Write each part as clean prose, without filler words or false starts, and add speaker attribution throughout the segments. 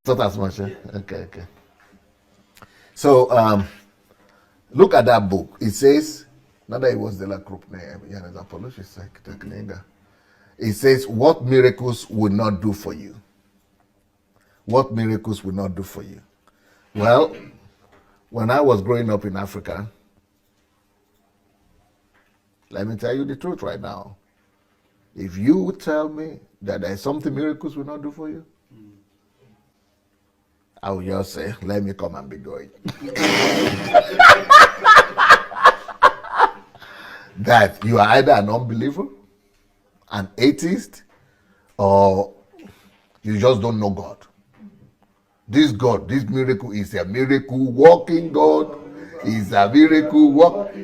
Speaker 1: Not as much. Okay. So look at that book. It says, not that it was the la group name, it says, what miracles will not do for you? What miracles will not do for you? Well, when I was growing up in Africa, let me tell you the truth right now. If you would tell me that there's something miracles will not do for you, I would just say, let me come and be going. That you are either an unbeliever, an atheist, or you just don't know God. This God, this miracle is a miracle working God. Is a miracle work.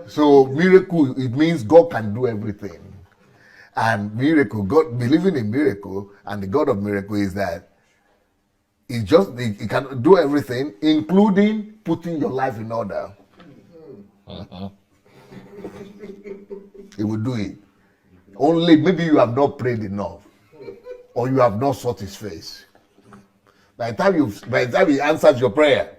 Speaker 1: So miracle, it means God can do everything. And miracle, God, believing in miracle and the God of miracle is that he can do everything, including putting your life in order. He will do it. Only maybe you have not prayed enough, or you have not sought his face. By the time he answers your prayer,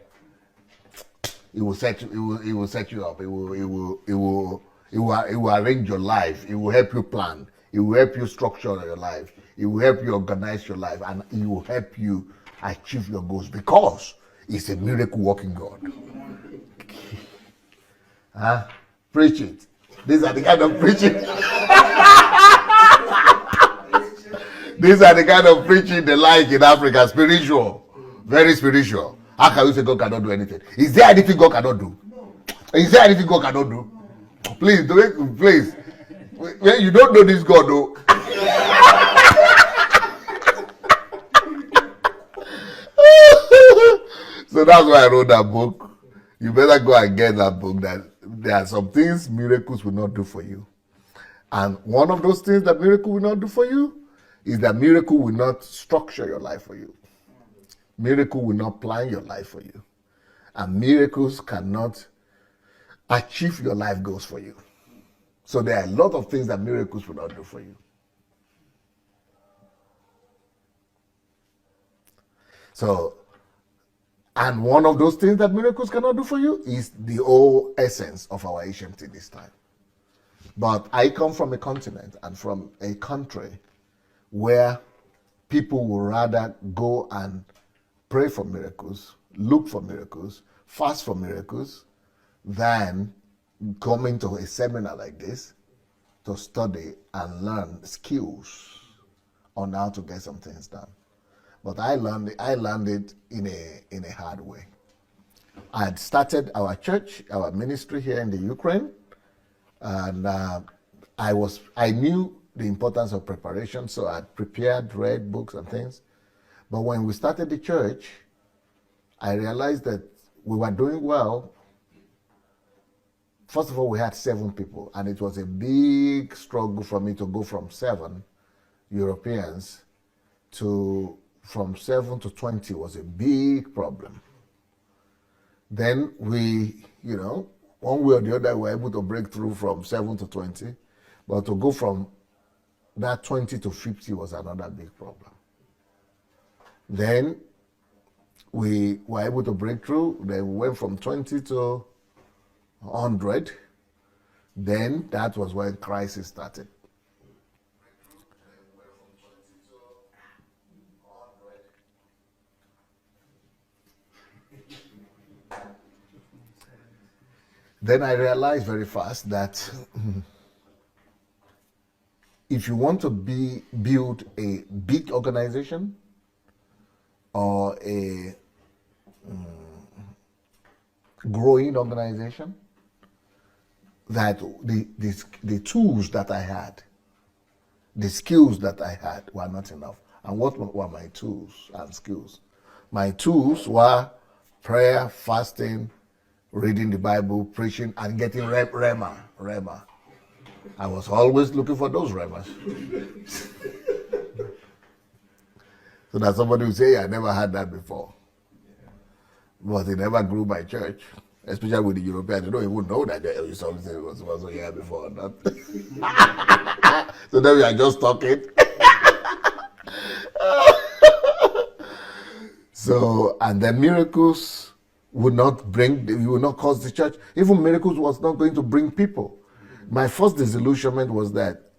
Speaker 1: he will set you. He will set you up. He will arrange your life. He will help you plan. He will help you structure your life. He will help you organize your life, and he will help you achieve your goals because he's a miracle working God. Preach it. These are the kind of preaching. These are the kind of preaching they like in Africa. Spiritual. Very spiritual. How can you say God cannot do anything? Is there anything God cannot do? Is there anything God cannot do? Please, please. You don't know this God, though. So that's why I wrote that book. You better go and get that book. That there are some things miracles will not do for you. And one of those things that miracle will not do for you is that miracle will not structure your life for you. Miracle will not plan your life for you. And miracles cannot achieve your life goals for you. So there are a lot of things that miracles will not do for you. So, and one of those things that miracles cannot do for you is the whole essence of our HMT this time. But I come from a continent and from a country where people would rather go and pray for miracles, look for miracles, fast for miracles, than coming to a seminar like this to study and learn skills on how to get some things done. But I learned it in a hard way. I had started our church, our ministry here in the Ukraine, and I knew the importance of preparation, so I prepared, read books and things. But when we started the church, I realized that we were doing well. First of all, we had 7 people, and it was a big struggle for me to go from 7 Europeans from 7 to 20 was a big problem. Then we, one way or the other, we were able to break through from 7 to 20, but to go from that 20 to 50 was another big problem. Then we were able to break through. Then we went from 20 to 100. Then that was when crisis started. Then I realized very fast that if you want to build a big organization or a growing organization, that the tools that I had, the skills that I had were not enough. And what were my tools and skills? My tools were prayer, fasting, reading the Bible, preaching, and getting rema. I was always looking for those remas. So that somebody would say, I never had that before. But it never grew my church, especially with the Europeans. They don't even know that there is something that was also here before. Not. So then we are just talking. So, and then miracles would not cause the church. Even miracles was not going to bring people. My first disillusionment was that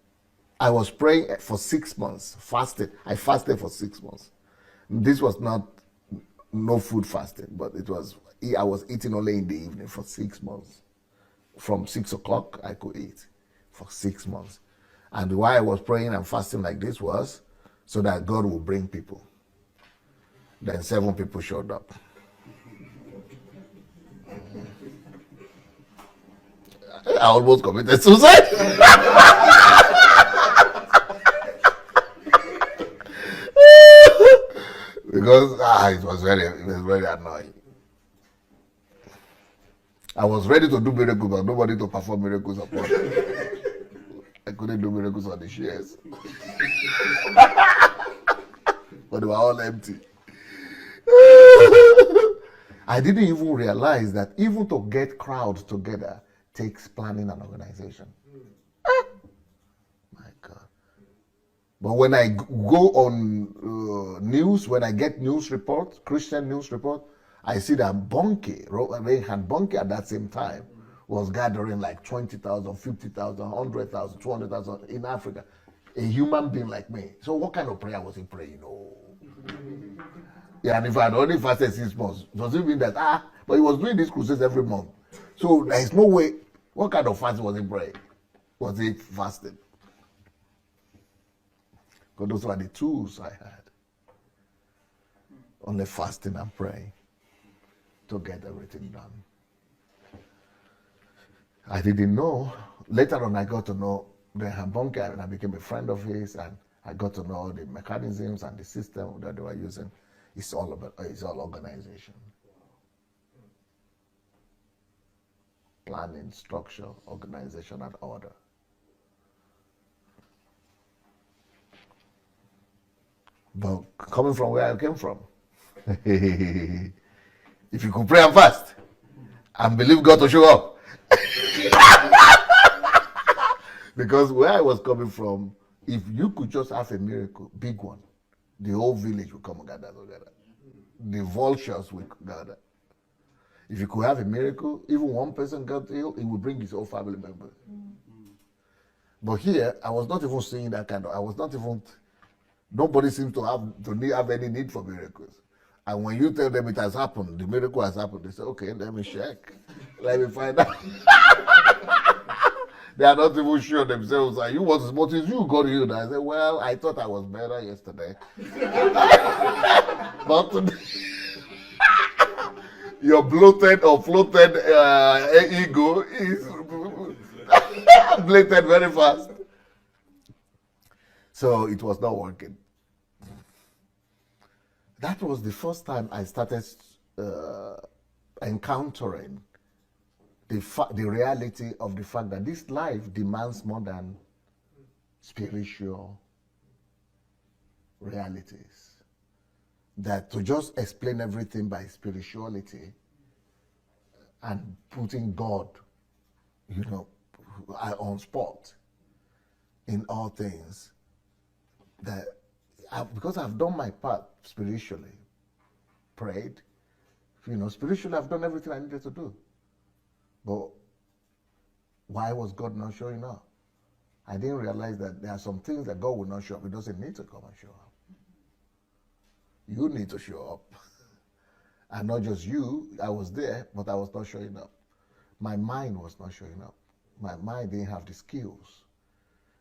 Speaker 1: I was praying for 6 months, fasted. I fasted for 6 months. This was not no food fasting, but I was eating only in the evening for 6 months. From 6 o'clock, I could eat for 6 months. And why I was praying and fasting like this was so that God will bring people. Then 7 people showed up. I almost committed suicide. Because it was very annoying. I was ready to do miracles, but nobody to perform miracles upon. I couldn't do miracles on the shares. But they were all empty. I didn't even realize that even to get crowds together takes planning and organization. My God. But when I go on news, when I get news reports, Christian news report, I see that Reinhard Bonnke at that same time was gathering like 20,000, 50,000, 100,000, 200,000 in Africa. A human being like me. So what kind of prayer was he praying? Oh. Yeah, and if I had only fasted 6 months, does it mean that, but he was doing these crusades every month. So there is no way. What kind of fasting was he praying? Was he fasting? Because those were the tools I had. Only fasting and praying to get everything done. I didn't know. Later on, I got to know Reinhard Bonnke, and I became a friend of his, and I got to know the mechanisms and the system that they were using. It's all organization. Planning, structure, organization, and order. But coming from where I came from, if you could pray and fast and believe God to show up. Because where I was coming from, if you could just have a miracle, big one, the whole village will come and gather together. The vultures will gather. If you could have a miracle, even one person got ill, it will bring his whole family members. But here, I was not even seeing that nobody seems to have any need for miracles. And when you tell them it has happened, the miracle has happened, they say, okay, let me check. Let me find out. They are not even sure themselves. What is you got healed? I say, well, I thought I was better yesterday. But today, your bloated or floated ego is bloated very fast. So it was not working. That was the first time I started encountering the reality of the fact that this life demands more than spiritual realities. That to just explain everything by spirituality and putting God, on spot in all things, because I've done my part spiritually, prayed, spiritually I've done everything I needed to do. But why was God not showing up? I didn't realize that there are some things that God will not show up. He doesn't need to come and show up. You need to show up. And not just you, I was there, but I was not showing up. My mind was not showing up. My mind didn't have the skills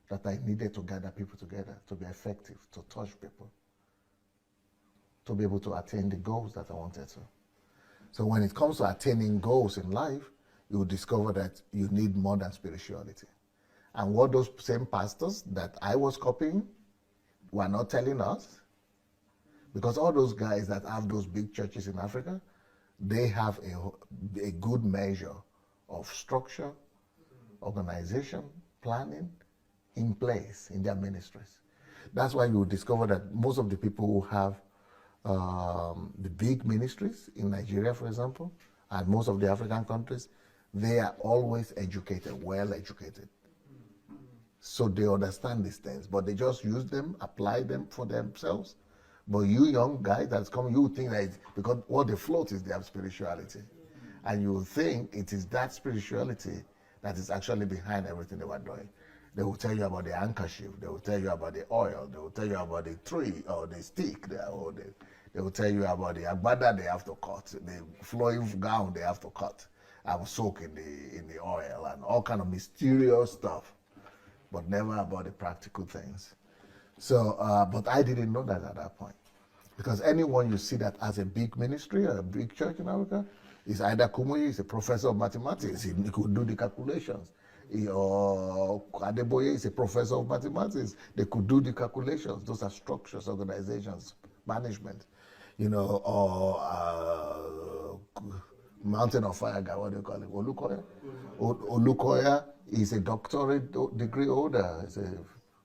Speaker 1: that I needed to gather people together, to be effective, to touch people, to be able to attain the goals that I wanted to. So when it comes to attaining goals in life, you will discover that you need more than spirituality. And what those same pastors that I was copying were not telling us, because all those guys that have those big churches in Africa, they have a good measure of structure, organization, planning in place in their ministries. That's why you will discover that most of the people who have the big ministries in Nigeria, for example, and most of the African countries, they are always educated, well educated. So they understand these things, but they just use them, apply them for themselves, But you young guy that's coming, you think that because what they float is their spirituality. And you think it is that spirituality that is actually behind everything they were doing. They will tell you about the handkerchief, they will tell you about the oil, they will tell you about the tree or the stick, they will tell you about the agbada they have to cut, the flowing gown they have to cut and soak in the oil, and all kind of mysterious stuff, but never about the practical things. So, but I didn't know that at that point. Because anyone you see that has a big ministry or a big church in Africa is either Kumuyi, is a professor of mathematics, he could do the calculations. Or Adeboye is a professor of mathematics, they could do the calculations. Those are structures, organizations, management, or Mountain of Fire guy, what do you call it? Olukoya? Olukoya is a doctorate degree holder, he's a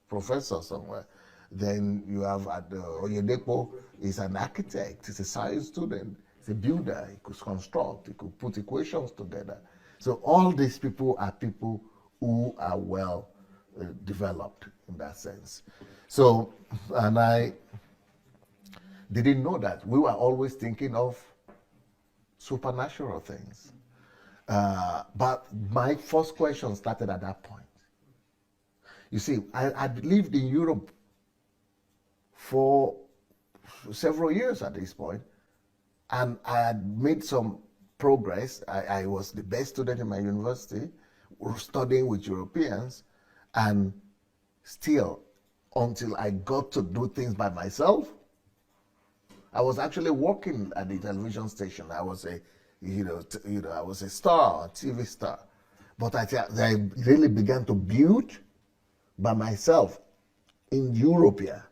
Speaker 1: professor somewhere. Then you have Oyedepo is an architect, he's a science student, he's a builder, he could construct, he could put equations together. So all these people are people who are well developed in that sense. So, and I didn't know that. We were always thinking of supernatural things. But my first question started at that point. You see, I'd lived in Europe for several years at this point, and I had made some progress. I was the best student in my university, studying with Europeans, and still, until I got to do things by myself, I was actually working at the television station. I was I was a star, a TV star, but I really began to build by myself in Europe here.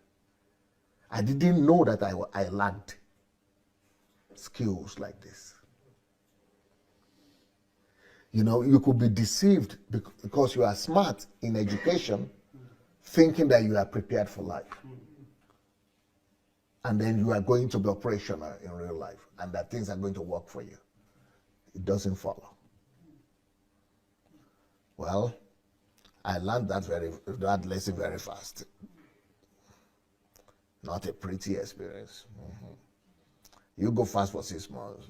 Speaker 1: I didn't know that I lacked skills like this. You could be deceived because you are smart in education, thinking that you are prepared for life. And then you are going to be operational in real life, and that things are going to work for you. It doesn't follow. Well, I learned that lesson very fast. Not a pretty experience. Mm-hmm. You go fast for 6 months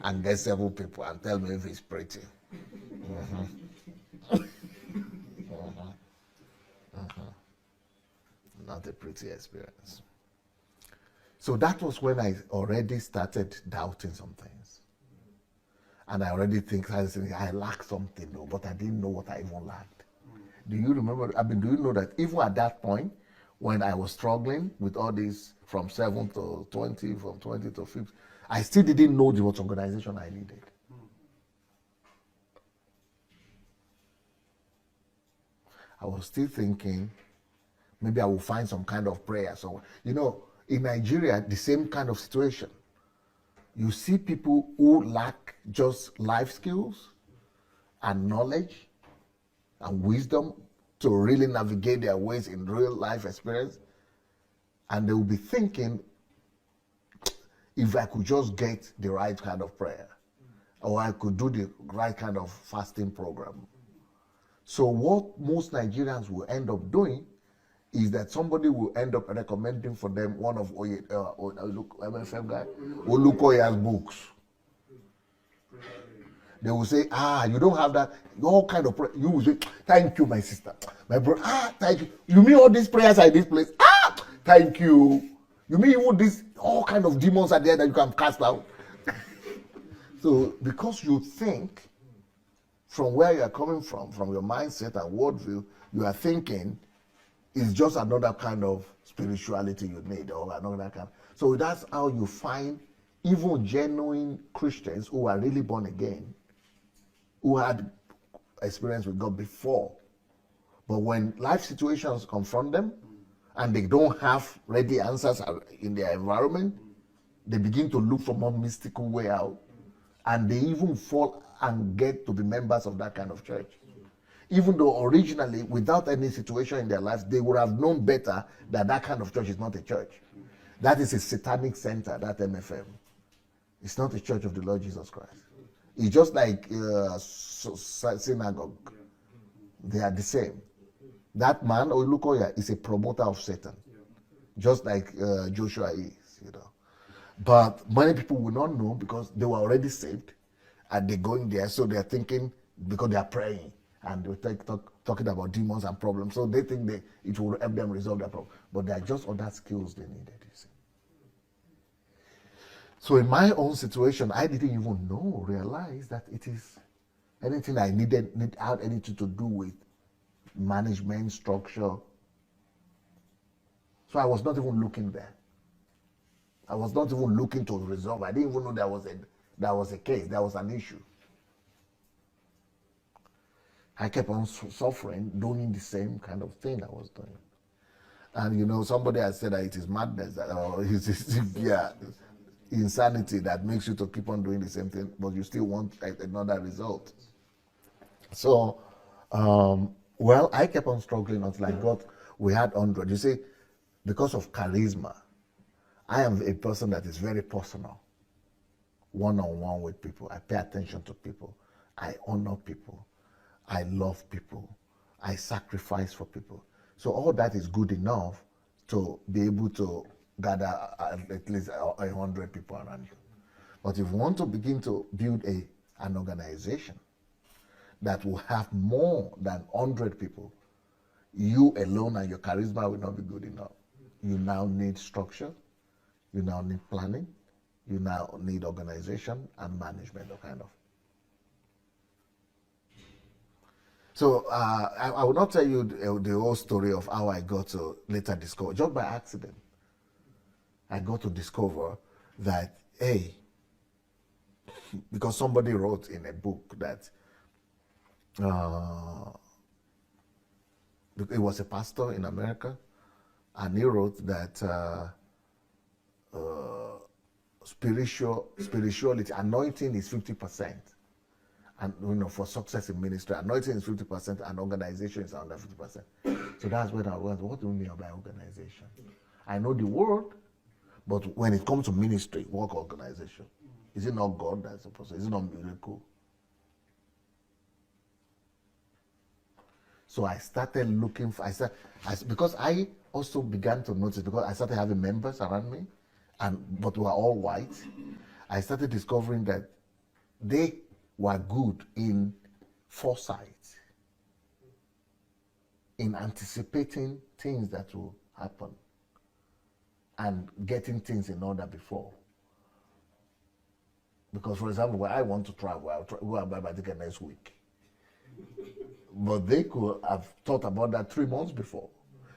Speaker 1: and get several people and tell me if it's pretty. Mm-hmm. Mm-hmm. Mm-hmm. Not a pretty experience. So that was when I already started doubting some things. And I already think I lacked something, though, but I didn't know what I even lacked. Do you remember? Do you know that even at that point, when I was struggling with all this from 7 to 20, from 20 to 50, I still didn't know what organization I needed. I was still thinking maybe I will find some kind of prayer. So, in Nigeria, the same kind of situation. You see people who lack just life skills and knowledge and wisdom to really navigate their ways in real life experience. And they will be thinking, if I could just get the right kind of prayer, or I could do the right kind of fasting program. So what most Nigerians will end up doing is that somebody will end up recommending for them one of MFM guy, Olukoya's books. They will say, you don't have that, all kind of prayer. You will say, thank you, my sister. My brother, thank you. You mean all these prayers are in this place? Thank you. You mean even all kind of demons are there that you can cast out? So, because you think, from where you are coming from your mindset and worldview, you are thinking, it's just another kind of spirituality you need, or another kind. So that's how you find even genuine Christians who are really born again, who had experience with God before. But when life situations confront them and they don't have ready answers in their environment, they begin to look for more mystical way out. And they even fall and get to be members of that kind of church. Even though originally, without any situation in their lives, they would have known better that that kind of church is not a church. That is a satanic center, that MFM. It's not a church of the Lord Jesus Christ. It's just like synagogue. They are the same. That man, Olukoya, is a promoter of Satan. Just like Joshua is. you know. But many people will not know because they were already saved and they're going there, so they're thinking because they are praying and they're talking about demons and problems, so they think it will help them resolve their problem. But there are just other skills they needed, you see. So in my own situation, I didn't even realize that it is anything I had anything to do with management, structure. So I was not even looking there. I was not even looking to resolve. I didn't even know there was a case, there was an issue. I kept on suffering, doing the same kind of thing I was doing. And somebody has said that it is madness, or it is insanity that makes you to keep on doing the same thing, but you still want another result. So, I kept on struggling until we had 100. You see, because of charisma, I am a person that is very personal, one-on-one with people. I pay attention to people. I honor people. I love people. I sacrifice for people. So all that is good enough to be able to gather at least 100 people around you. But if you want to begin to build an organization that will have more than 100 people, you alone and your charisma will not be good enough. You now need structure. You now need planning. You now need organization and management, kind of. So I will not tell you the whole story of how I got to later discover, just by accident. I got to discover that, because somebody wrote in a book that it was a pastor in America, and he wrote that spirituality, anointing is 50%. And for success in ministry, anointing is 50% and organization is under 50%. So that's when I was, what do you mean by organization? I know the word, but when it comes to ministry, work organization, is it not God that's supposed to? Is it not miracle? So I started looking for, because I also began to notice, because I started having members around me, but we were all white. I started discovering that they were good in foresight, in anticipating things that will happen and getting things in order before. Because, for example, when I want to travel, I'll go and buy my ticket next week. But they could have thought about that 3 months before.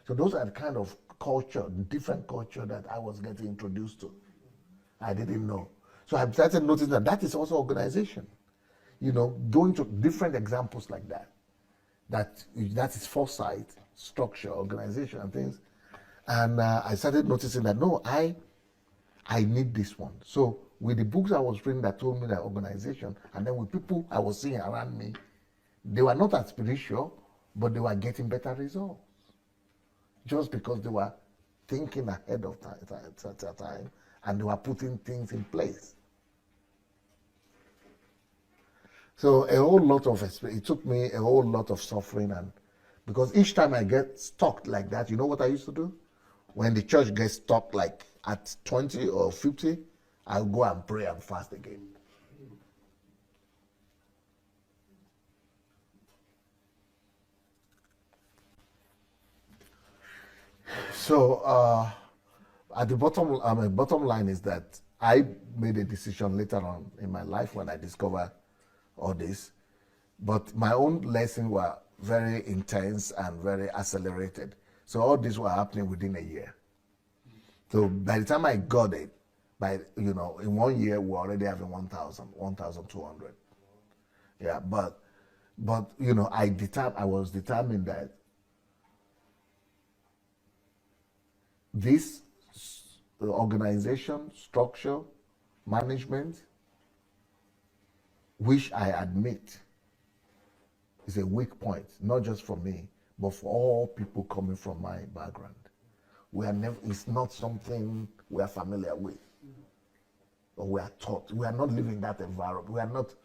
Speaker 1: So those are the kind of culture, different culture that I was getting introduced to. I didn't know. So I started noticing that is also organization. Going to different examples like that. That is foresight, structure, organization, and things. And I started noticing that, no, I need this one. So with the books I was reading that told me that organization, and then with people I was seeing around me, they were not as spiritual, but they were getting better results. Just because they were thinking ahead of time, and they were putting things in place. So it took me a whole lot of suffering, and because each time I get stuck like that, you know what I used to do? When the church gets stuck like at 20 or 50, I'll go and pray and fast again. So at the bottom line is that I made a decision later on in my life when I discovered all this, but my own lessons were very intense and very accelerated. So all this were happening within a year. So by the time I got it, in 1 year we're already having 1,200. Yeah, but I was determined that this organization, structure, management, which I admit is a weak point, not just for me, but for all people coming from my background. It's not something we are familiar with, or we are taught. We are not living that environment. We are not,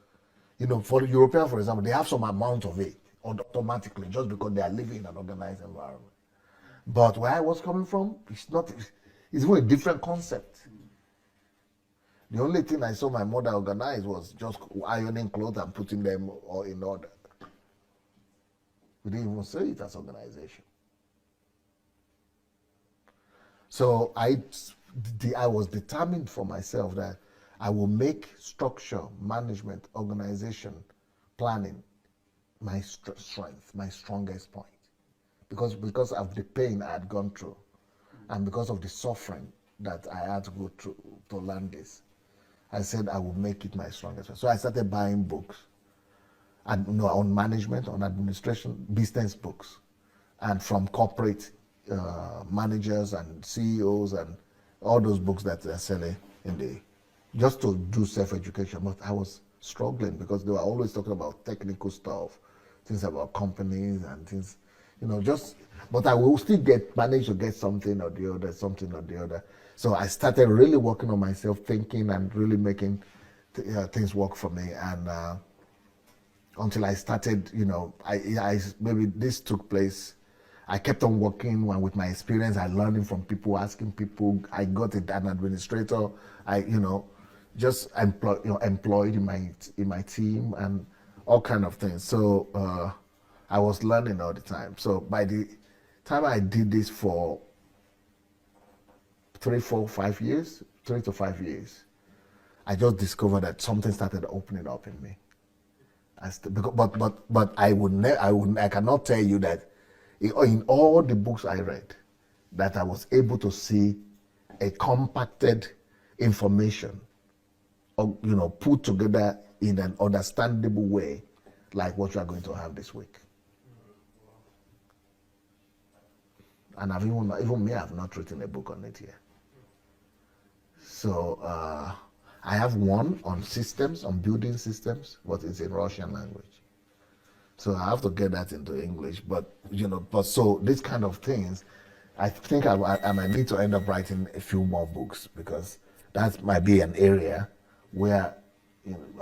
Speaker 1: for the European, for example, they have some amount of it automatically just because they are living in an organized environment. But where I was coming from, it's not. It's even a different concept. The only thing I saw my mother organize was just ironing clothes and putting them all in order. We didn't even say it as organization. So I was determined for myself that I will make structure, management, organization, planning my strength, my strongest point. Because of the pain I had gone through and because of the suffering that I had to go through to learn this, I said I will make it my strongest point. So I started buying books and, on management, on administration, business books, and from corporate managers and CEOs and all those books that they're selling just to do self-education. But I was struggling because they were always talking about technical stuff, things about companies and things, but I will still manage to get something or the other. So I started really working on myself, thinking and really making things work for me. And until I started, maybe this took place. I kept on working with my experience. I learning from people, asking people. I got an administrator. Just employed in my team and all kind of things. So I was learning all the time. So by the time I did this for 3 to 5 years, I just discovered that something started opening up in me. But I cannot tell you that in all the books I read, that I was able to see a compacted information, put together in an understandable way, like what you are going to have this week. And even me, I've not written a book on it yet. So I have one on systems, on building systems, but it's in Russian language. So I have to get that into English. But so these kind of things, I think I might need to end up writing a few more books, because that might be an area where,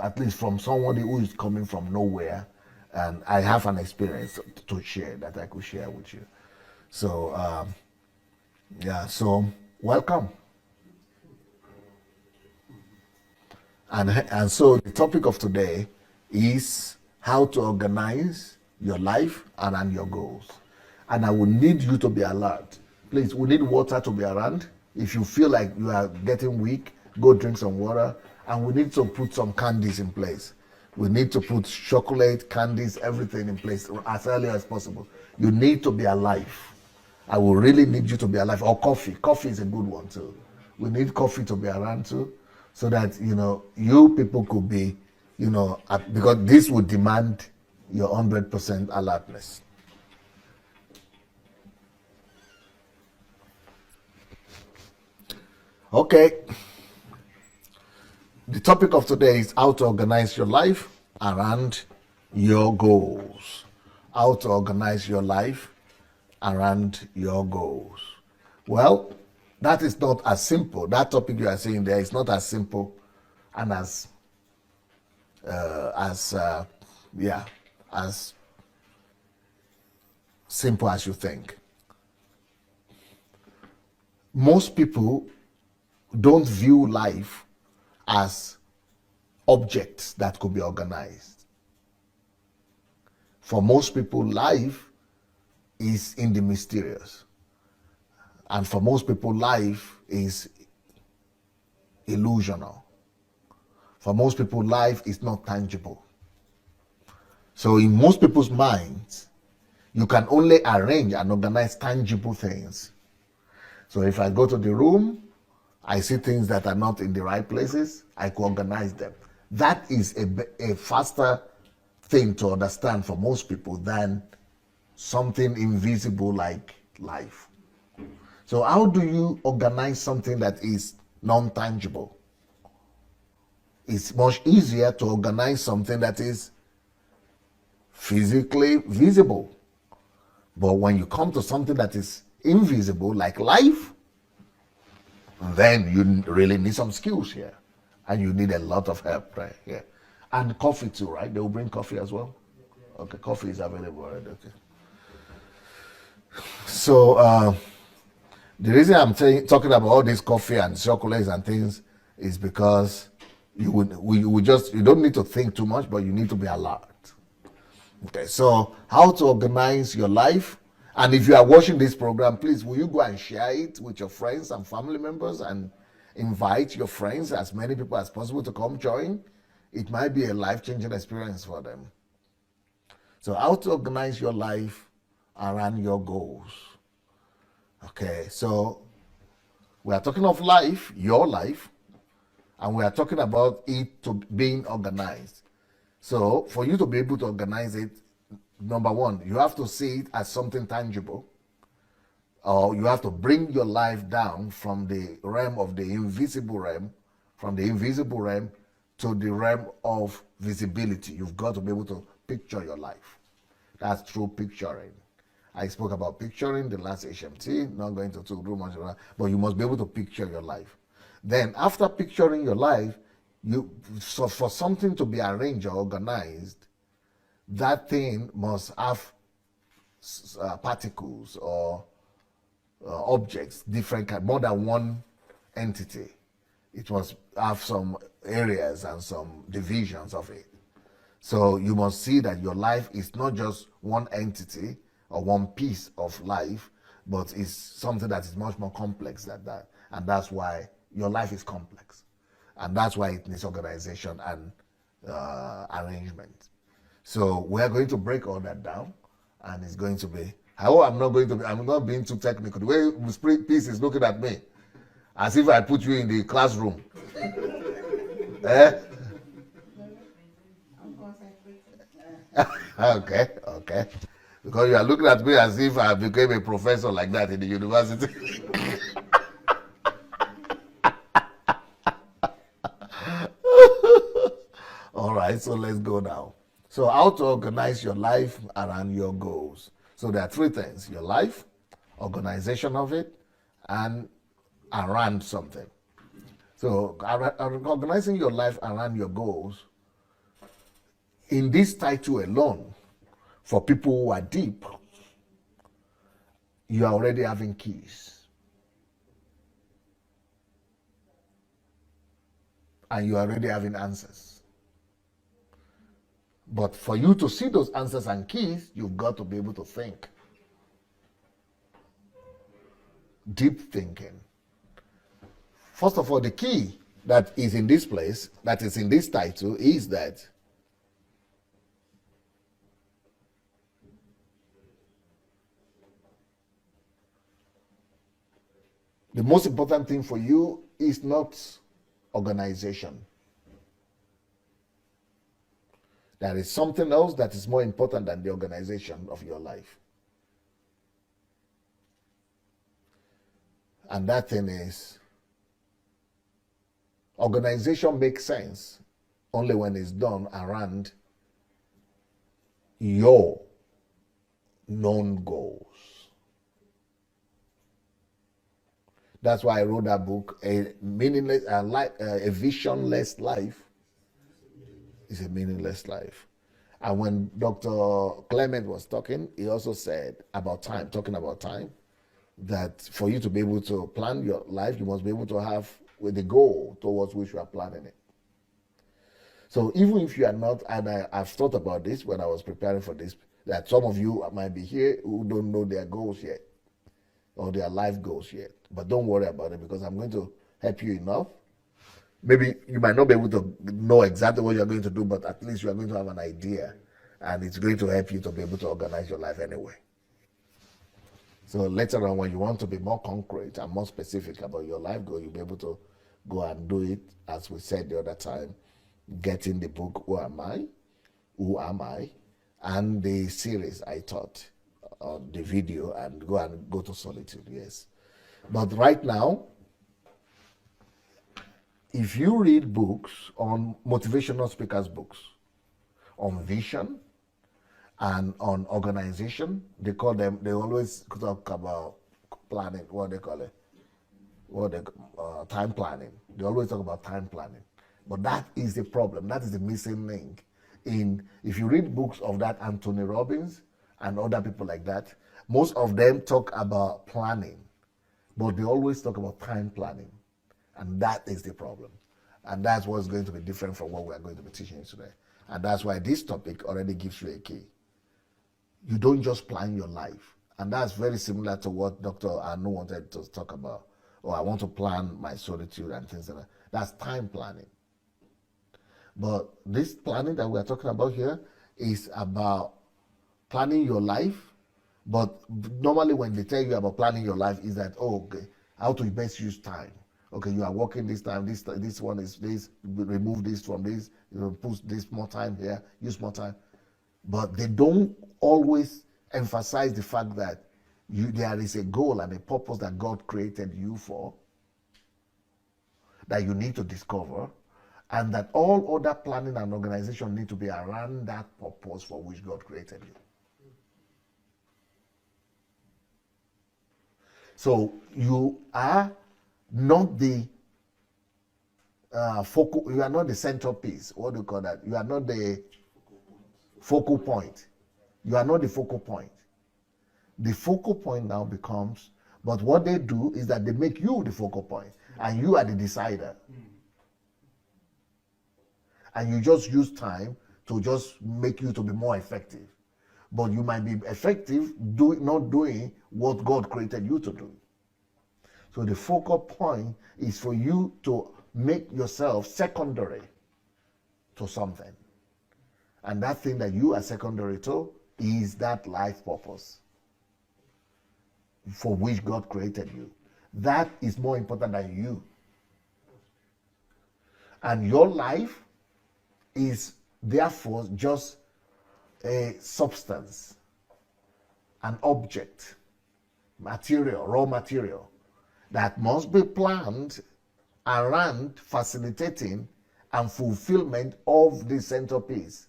Speaker 1: at least from somebody who is coming from nowhere, and I have an experience to share that I could share with you. So so welcome. And so the topic of today is how to organize your life around your goals. And I will need you to be alert. Please, we need water to be around. If you feel like you are getting weak, go drink some water. And we need to put some candies in place. We need to put chocolate, candies, everything in place as early as possible. You need to be alive. I will really need you to be alive. Or coffee. Coffee is a good one too. We need coffee to be around too, so that, you people could be, because this would demand your 100% alertness. Okay. The topic of today is how to organize your life around your goals. How to organize your life around your goals. Well, that is not as simple. That topic you are saying there is not as simple and as simple as you think. Most people don't view life as objects that could be organized. For most people, life is in the mysterious. And for most people, life is illusional. For most people, life is not tangible. So in most people's minds, you can only arrange and organize tangible things. So if I go to the room, I see things that are not in the right places, I can organize them. That is a faster thing to understand for most people than something invisible like life. So how do you organize something that is non-tangible? It's much easier to organize something that is physically visible. But when you come to something that is invisible, like life, then you really need some skills here. And you need a lot of help right here. And coffee too, right? They will bring coffee as well? Okay, coffee is available, right? Okay. So The reason I'm talking about all this coffee and chocolates and things is because you don't need to think too much, but you need to be alert. Okay, so how to organize your life. And if you are watching this program, please, will you go and share it with your friends and family members and invite your friends, as many people as possible, to come join? It might be a life-changing experience for them. So how to organize your life around your goals. Okay, so we are talking of life, your life, and we are talking about it to being organized. So for you to be able to organize it, number one, you have to see it as something tangible, or you have to bring your life down from the realm of the invisible realm, to the realm of visibility. You've got to be able to picture your life. That's through picturing. I spoke about picturing the last HMT, not going to do much of that, but you must be able to picture your life. Then after picturing your life, so for something to be arranged or organized, that thing must have particles or objects, different kind, more than one entity. It must have some areas and some divisions of it. So you must see that your life is not just one entity or one piece of life, but it's something that is much more complex than that. And that's why your life is complex. And that's why it needs organization and arrangement. So we're going to break all that down, and it's going to be, I'm not being too technical. The way Spirit Peace is looking at me, as if I put you in the classroom. Eh? Okay. Because you are looking at me as if I became a professor like that in the university. All right, so let's go now. So how to organize your life around your goals. So there are three things: your life, organization of it, and around something. So organizing your life around your goals, in this title alone, for people who are deep, you are already having keys. And you are already having answers. But for you to see those answers and keys, you've got to be able to think. Deep thinking. First of all, the key that is in this place, that is in this title, is that the most important thing for you is not organization. There is something else that is more important than the organization of your life. And that thing is, organization makes sense only when it's done around your known goals. That's why I wrote that book, A Visionless Life is a Meaningless Life. And when Dr. Clement was talking, he also said about time, talking about time, that for you to be able to plan your life, you must be able to have with the goal towards which you are planning it. So even if you are not, and I've thought about this when I was preparing for this, that some of you might be here who don't know their goals yet, or their life goals yet. But don't worry about it, because I'm going to help you enough. Maybe you might not be able to know exactly what you're going to do, but at least you're going to have an idea, and it's going to help you to be able to organize your life anyway. So later on, when you want to be more concrete and more specific about your life goal, you'll be able to go and do it, as we said the other time, getting the book, Who Am I, and the series I taught on the video, and go to Solitude, yes. But right now, if you read books on motivational speakers books, on vision and on organization, they always talk about planning, time planning. They always talk about time planning. But that is the problem. That is the missing link. If you read books of that Anthony Robbins and other people like that, most of them talk about planning. but they always talk about time planning. And that is the problem. And that's what's going to be different from what we are going to be teaching today. And that's why this topic already gives you a key. You don't just plan your life. And that's very similar to what Dr. Anu wanted to talk about. Oh, I want to plan my solitude and things like that. That's time planning. But this planning that we're talking about here is about planning your life. But normally when they tell you about planning your life is that, oh, okay, how to best use time. Okay, you are working this time, this one is this, remove this from this, put this more time here, use more time. But they don't always emphasize the fact that there is a goal and a purpose that God created you for, that you need to discover, and that all other planning and organization need to be around that purpose for which God created you. So you are not the focal, you are not the centerpiece. What do you call that? You are not the focal point. You are not the focal point. The focal point now becomes, but what they do is that they make you the focal point, and you are the decider. And you just use time to just make you to be more effective. But you might be effective not doing what God created you to do. So the focal point is for you to make yourself secondary to something. And that thing that you are secondary to is that life purpose for which God created you. That is more important than you. And your life is therefore just a substance, an object, material, raw material, that must be planned around facilitating and fulfillment of the centerpiece,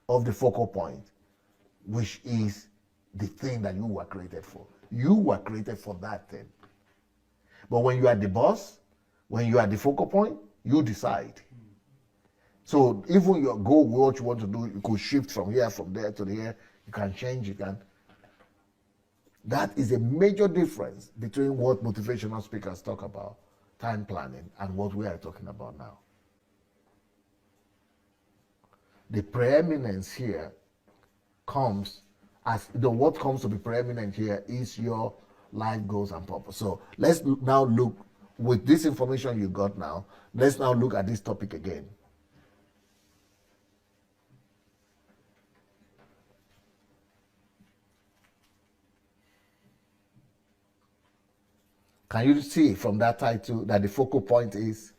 Speaker 1: of the focal point, which is the thing that you were created for. You were created for that thing. But when you are the boss, when you are the focal point, you decide. So even your goal, what you want to do, you could shift from here, from there to here. You can change, you can. That is a major difference between what motivational speakers talk about, time planning, and what we are talking about now. The preeminence here comes as what comes to be preeminent here is your life goals and purpose. So let's now look, with this information you got now, let's now look at this topic again. Can you see from that title that the focal point is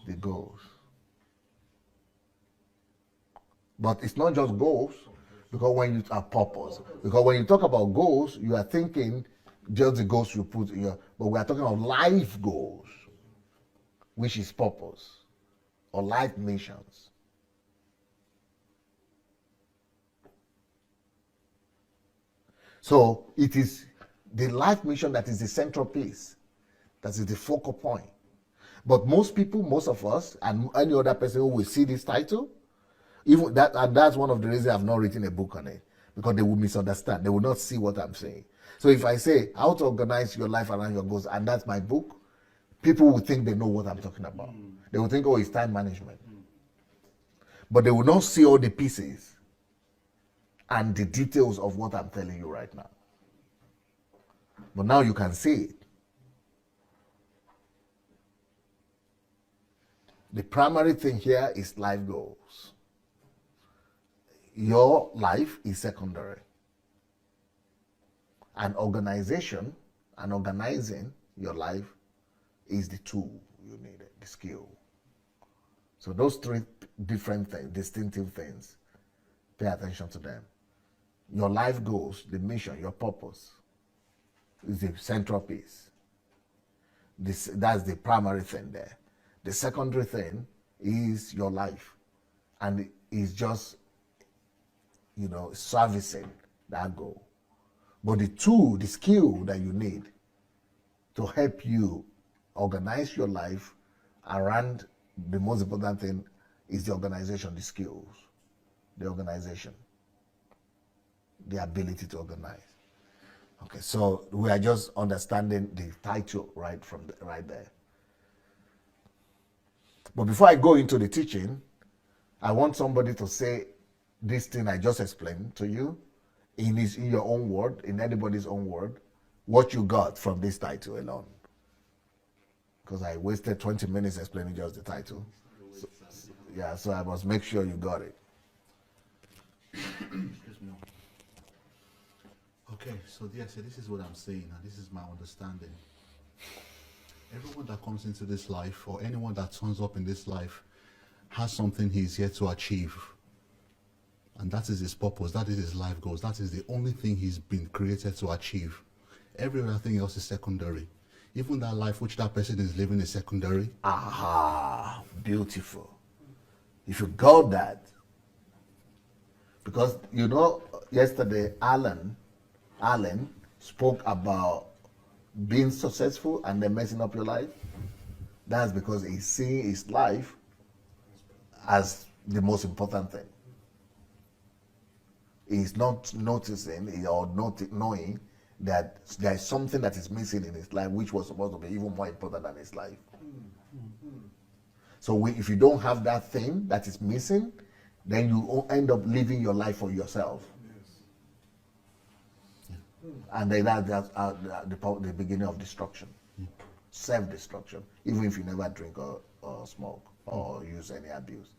Speaker 1: the goals? But it's not just goals, because when you are purpose, because when you talk about goals, you are thinking just the goals you put in your, but we are talking about life goals, which is purpose, or life missions. So it is the life mission that is the central piece, that is the focal point. But most people, most of us, and any other person who will see this title, even that, and that's one of the reasons I've not written a book on it, because they will misunderstand. They will not see what I'm saying. So if I say how to organize your life around your goals, and that's my book, people will think they know what I'm talking about. They will think, oh, it's time management. But they will not see all the pieces and the details of what I'm telling you right now. But now you can see it. The primary thing here is life goals. Your life is secondary. An organization and organizing your life is the tool you need, the skill. So those three different things, distinctive things, pay attention to them. Your life goals, the mission, your purpose, is the central piece. That's the primary thing there. The secondary thing is your life, and it's just, servicing that goal. But the tool, the skill that you need to help you organize your life around the most important thing is the organization, the skills, the organization, the ability to organize. Okay, so we are just understanding the title right right there. But before I go into the teaching, I want somebody to say this thing I just explained to you in your own word, in anybody's own word, what you got from this title alone. Because I wasted 20 minutes explaining just the title. So I must make sure you got it.
Speaker 2: Excuse me. Okay, so this is what I'm saying, and this is my understanding. Everyone that comes into this life, or anyone that turns up in this life, has something he's here to achieve. And that is his purpose, that is his life goals, that is the only thing he's been created to achieve. Every other thing else is secondary. Even that life which that person is living is secondary.
Speaker 1: Aha, beautiful. If you got that, because yesterday Alan spoke about being successful and then messing up your life. That's because he's seeing his life as the most important thing. He's not noticing or not knowing that there is something that is missing in his life which was supposed to be even more important than his life. So if you don't have that thing that is missing, then you end up living your life for yourself. And then that's the beginning of destruction. Self-destruction. Even if you never drink or smoke or use any abuse.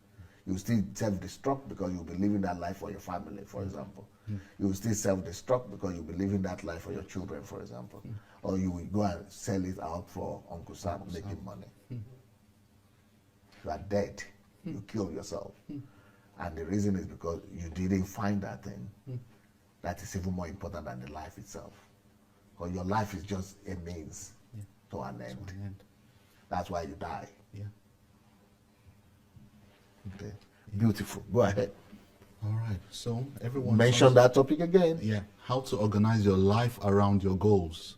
Speaker 1: You still self-destruct because you'll be living that life for your family, for example. You will still self-destruct because you'll be living that life for your children, for example. Or you will go and sell it out for Uncle Sam making money. You are dead. You kill yourself. And the reason is because you didn't find that thing that is even more important than the life itself. Because your life is just a means to an end. That's why you die.
Speaker 2: Yeah.
Speaker 1: Okay. Beautiful. Go ahead.
Speaker 2: All right. So everyone
Speaker 1: mention that topic again.
Speaker 2: Yeah. How to organize your life around your goals.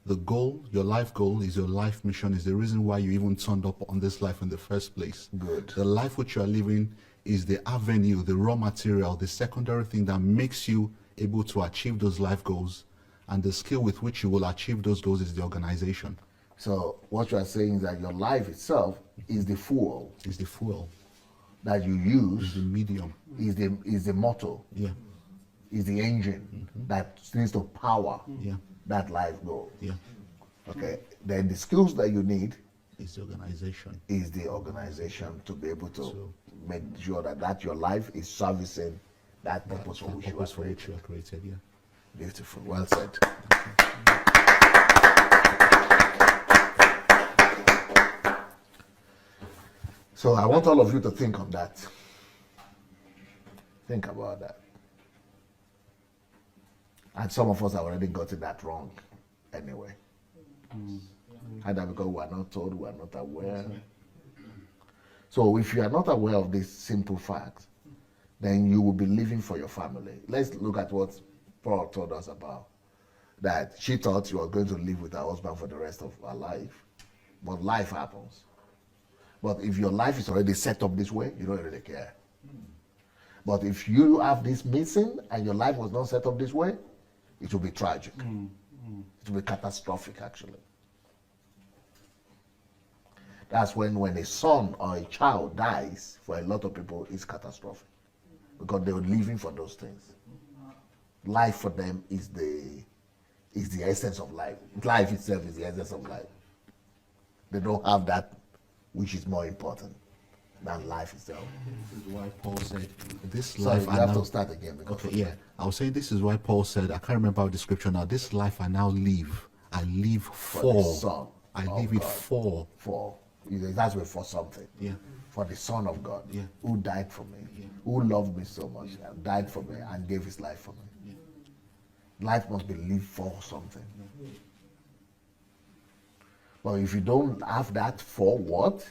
Speaker 2: The goal, your life goal, is your life mission, is the reason why you even turned up on this life in the first place.
Speaker 1: Good.
Speaker 2: The life which you are living is the avenue, the raw material, the secondary thing that makes you able to achieve those life goals. And the skill with which you will achieve those goals is the organization.
Speaker 1: So what you are saying is that your life itself is the fuel.
Speaker 2: Is the fuel
Speaker 1: that you use.
Speaker 2: Is the medium.
Speaker 1: Is the motor.
Speaker 2: Yeah.
Speaker 1: Is the engine that needs to power that life goal.
Speaker 2: Yeah.
Speaker 1: Okay. Then the skills that you need
Speaker 2: is the organization.
Speaker 1: Is the organization to be able to make sure that your life is servicing that purpose for which you are
Speaker 2: created. Yeah.
Speaker 1: Beautiful. Well said. So I want all of you to think on that. Think about that. And some of us have already gotten that wrong anyway. Either because we are not told, we are not aware. So if you are not aware of this simple fact, then you will be living for your family. Let's look at what Paul told us about. That she thought she was going to live with her husband for the rest of her life. But life happens. But if your life is already set up this way, you don't really care. But if you have this missing and your life was not set up this way, it will be tragic. It will be catastrophic, actually. That's when a son or a child dies, for a lot of people, it's catastrophic. Because they were living for those things. Life for them is the essence of life. Life itself is the essence of life. They don't have that which is more important than life itself.
Speaker 2: This is why Paul said, this
Speaker 1: Sorry,
Speaker 2: life
Speaker 1: you have to start again.
Speaker 2: Okay, yeah. I was saying this is why Paul said, I can't remember the scripture now, this life I now live, I live for.
Speaker 1: The Son
Speaker 2: I
Speaker 1: of
Speaker 2: live it
Speaker 1: God.
Speaker 2: for.
Speaker 1: That's for something.
Speaker 2: Yeah.
Speaker 1: For the Son of God,
Speaker 2: Yeah.
Speaker 1: who died for me, who loved me so much, and died for me, and gave his life for me. Life must be lived for something. But if you don't have that for what,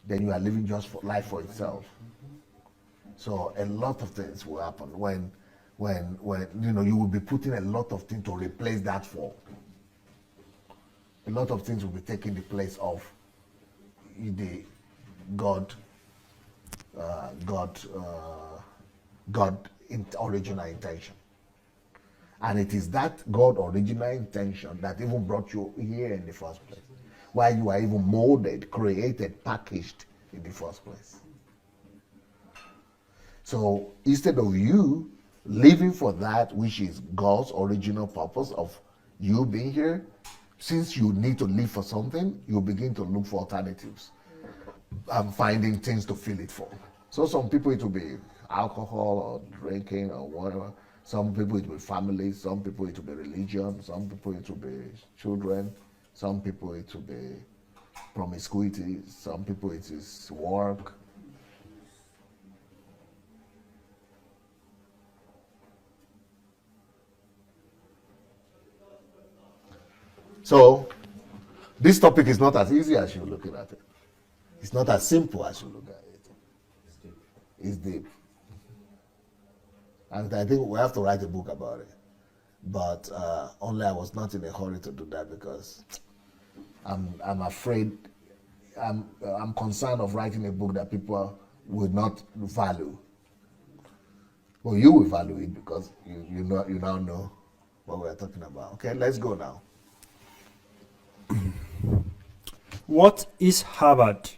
Speaker 1: then you are living just for life for itself. So a lot of things will happen when you will be putting a lot of things to replace that for. A lot of things will be taking the place of the God original intention. And it is that God original intention that even brought you here in the first place. Why you are even molded, created, packaged in the first place. So instead of you living for that which is God's original purpose of you being here, since you need to live for something, you begin to look for alternatives and finding things to fill it for. So some people it will be alcohol or drinking or whatever. Some people it will be family, some people it will be religion, some people it will be children, some people it will be promiscuity, some people it is work. So this topic is not as easy as you're looking at it. It's not as simple as you look at it. It's deep. And I think we have to write a book about it. But only I was not in a hurry to do that because I'm afraid, I'm concerned of writing a book that people will not value. Well, you will value it because you now know what we're talking about. Okay, let's go now.
Speaker 3: What is Harvard?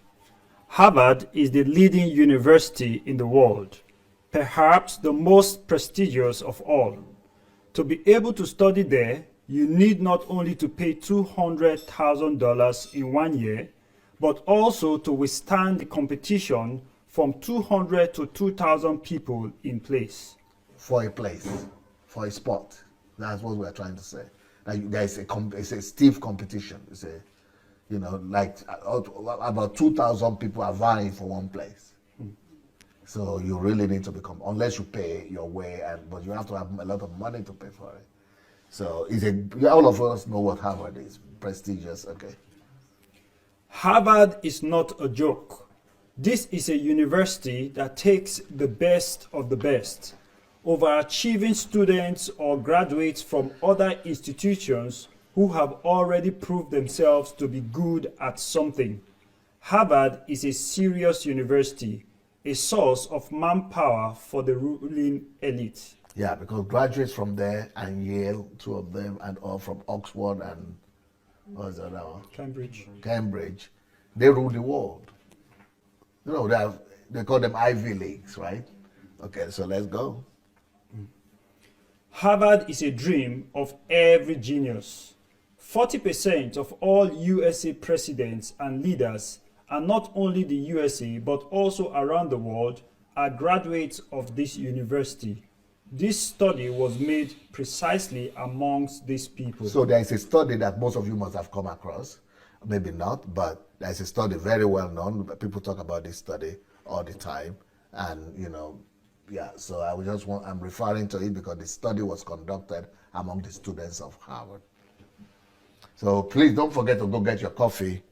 Speaker 3: Harvard is the leading university in the world, perhaps the most prestigious of all. To be able to study there, you need not only to pay $200,000 in 1 year, but also to withstand the competition from 200 to 2,000 people in place.
Speaker 1: For a place, for a spot. That's what we're trying to say. Like there's it's a stiff competition. It's a, like about 2,000 people are vying for one place. So you really need to become, unless you pay your way, but you have to have a lot of money to pay for it. So all of us know what Harvard is, prestigious, okay.
Speaker 3: Harvard is not a joke. This is a university that takes the best of the best, overachieving students or graduates from other institutions who have already proved themselves to be good at something. Harvard is a serious university, a source of manpower for the ruling elite.
Speaker 1: Yeah, because graduates from there and Yale, two of them, and all from Oxford and what was the other one? Cambridge, they rule the world. They call them Ivy Leagues, right? Okay, so let's go.
Speaker 3: Harvard is a dream of every genius. 40% of all USA presidents and leaders, and not only the USA but also around the world, are graduates of this university. This study was made precisely amongst these people.
Speaker 1: So there is a study that most of you must have come across, maybe not, but there's a study very well known. People talk about this study all the time, and so I'm referring to it because the study was conducted among the students of Harvard. So please don't forget to go get your coffee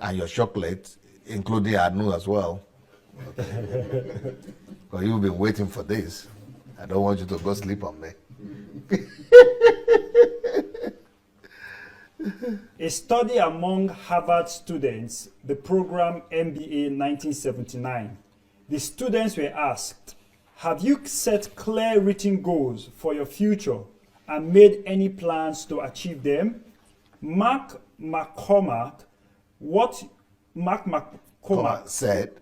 Speaker 1: and your chocolate, including Anu as well. Okay. Because you've been waiting for this. I don't want you to go sleep on me.
Speaker 3: A study among Harvard students, the program MBA 1979. The students were asked, have you set clear written goals for your future and made any plans to achieve them? Mark McCormack
Speaker 1: said,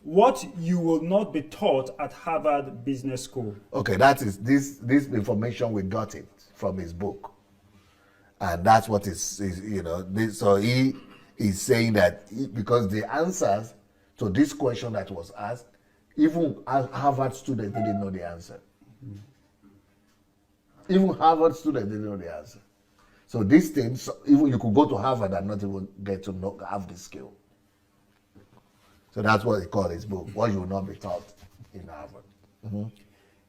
Speaker 3: what you will not be taught at Harvard Business School.
Speaker 1: Okay, that is this information we got it from his book. And that's what is so he is saying that because the answers to this question that was asked, even Harvard students didn't know the answer. Even Harvard students didn't know the answer. So these things, even you could go to Harvard and not even get to have the skill. So that's what he called his book, What You Will Not Be Taught in Harvard. Mm-hmm.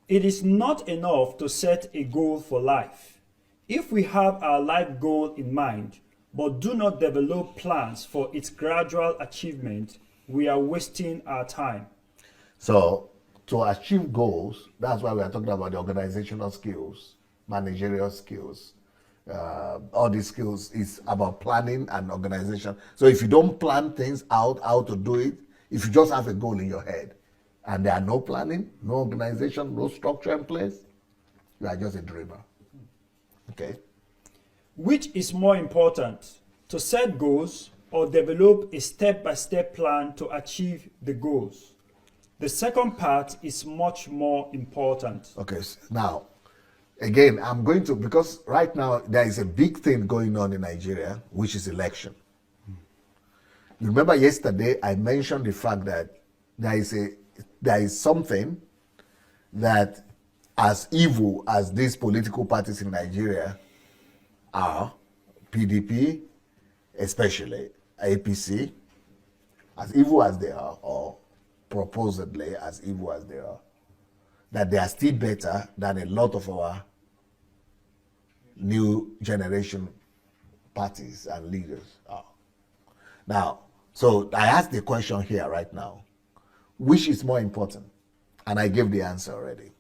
Speaker 3: It is not enough to set a goal for life. If we have our life goal in mind, but do not develop plans for its gradual achievement, we are wasting our time.
Speaker 1: So to achieve goals, that's why we are talking about the organizational skills, managerial skills. All these skills is about planning and organization. So if you don't plan things out, how to do it, if you just have a goal in your head and there are no planning, no organization, no structure in place, You are just a dreamer. Okay.
Speaker 3: Which is more important, to set goals or develop a step-by-step plan to achieve the goals? The second part is much more important.
Speaker 1: Okay. Now, again, I'm going to, because right now there is a big thing going on in Nigeria, which is election. You remember yesterday I mentioned the fact that there is something that, as evil as these political parties in Nigeria are, PDP, especially APC, as evil as they are, or proposedly as evil as they are, that they are still better than a lot of our new generation parties and leaders are. Now, so I asked the question here right now, which is more important? And I gave the answer already.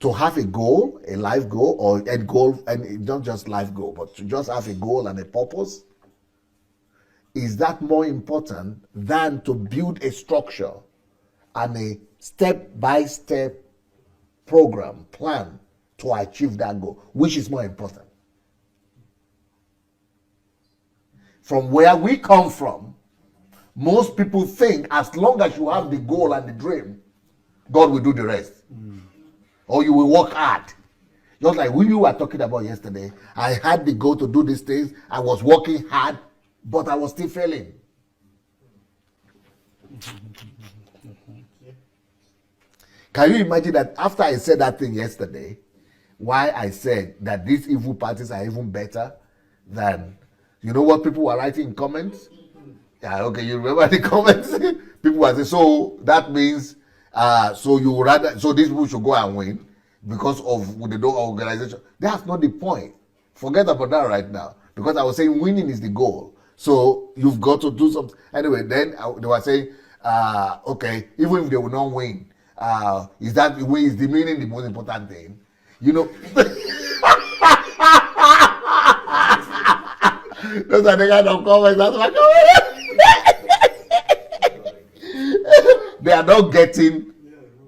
Speaker 1: To have a goal, a life goal, or a goal, and not just life goal, but to just have a goal and a purpose, is that more important than to build a structure and a step-by-step program, plan to achieve that goal? Which is more important? From where we come from, most people think as long as you have the goal and the dream, God will do the rest. Or you will work hard. Just like we were talking about yesterday, I had the goal to do these things. I was working hard, but I was still failing. Can you imagine that after I said that thing yesterday, why I said that these evil parties are even better than, you know what people were writing in comments? Yeah, okay, you remember the comments? People were saying, so that means, so these people should go and win because of the organization. That's not the point. Forget about that right now. Because I was saying winning is the goal. So you've got to do something. Anyway, then they were saying, okay, even if they will not win, is the winning the most important thing? You know, those are the kind of comments that's like, they are not getting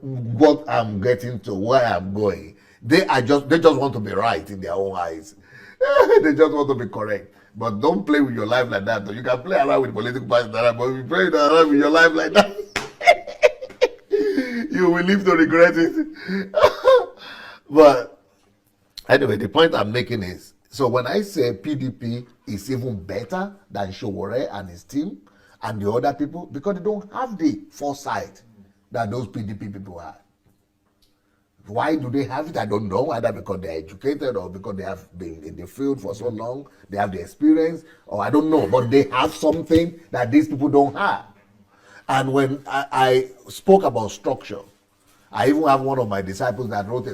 Speaker 1: what I'm getting to, where I'm going. They just want to be right in their own eyes. They just want to be correct. But don't play with your life like that. You can play around with political parties, but if you play around with your life like that, you will live to regret it. But anyway, the point I'm making is, so when I say PDP is even better than Sowore and his team and the other people, because they don't have the foresight that those PDP people had. Why do they have it? I don't know. Either because they're educated or because they have been in the field for so long, they have the experience, or I don't know. But they have something that these people don't have. And when I spoke about structure, I even have one of my disciples that wrote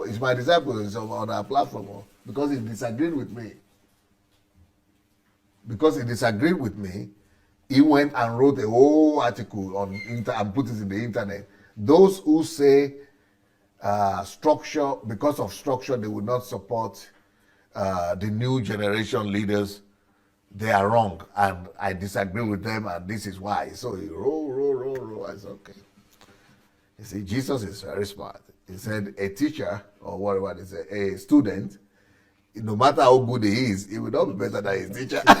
Speaker 1: it's my disciple, it's on our platform, because he disagreed with me. Because he disagreed with me, he went and wrote a whole article on and put it in the internet. Those who say structure, because of structure, they will not support the new generation leaders, they are wrong. And I disagree with them, and this is why. So he roll. I said, okay. You see, Jesus is very smart. He said a teacher, or whatever they say, a student, no matter how good he is, he will not be better than his teacher. When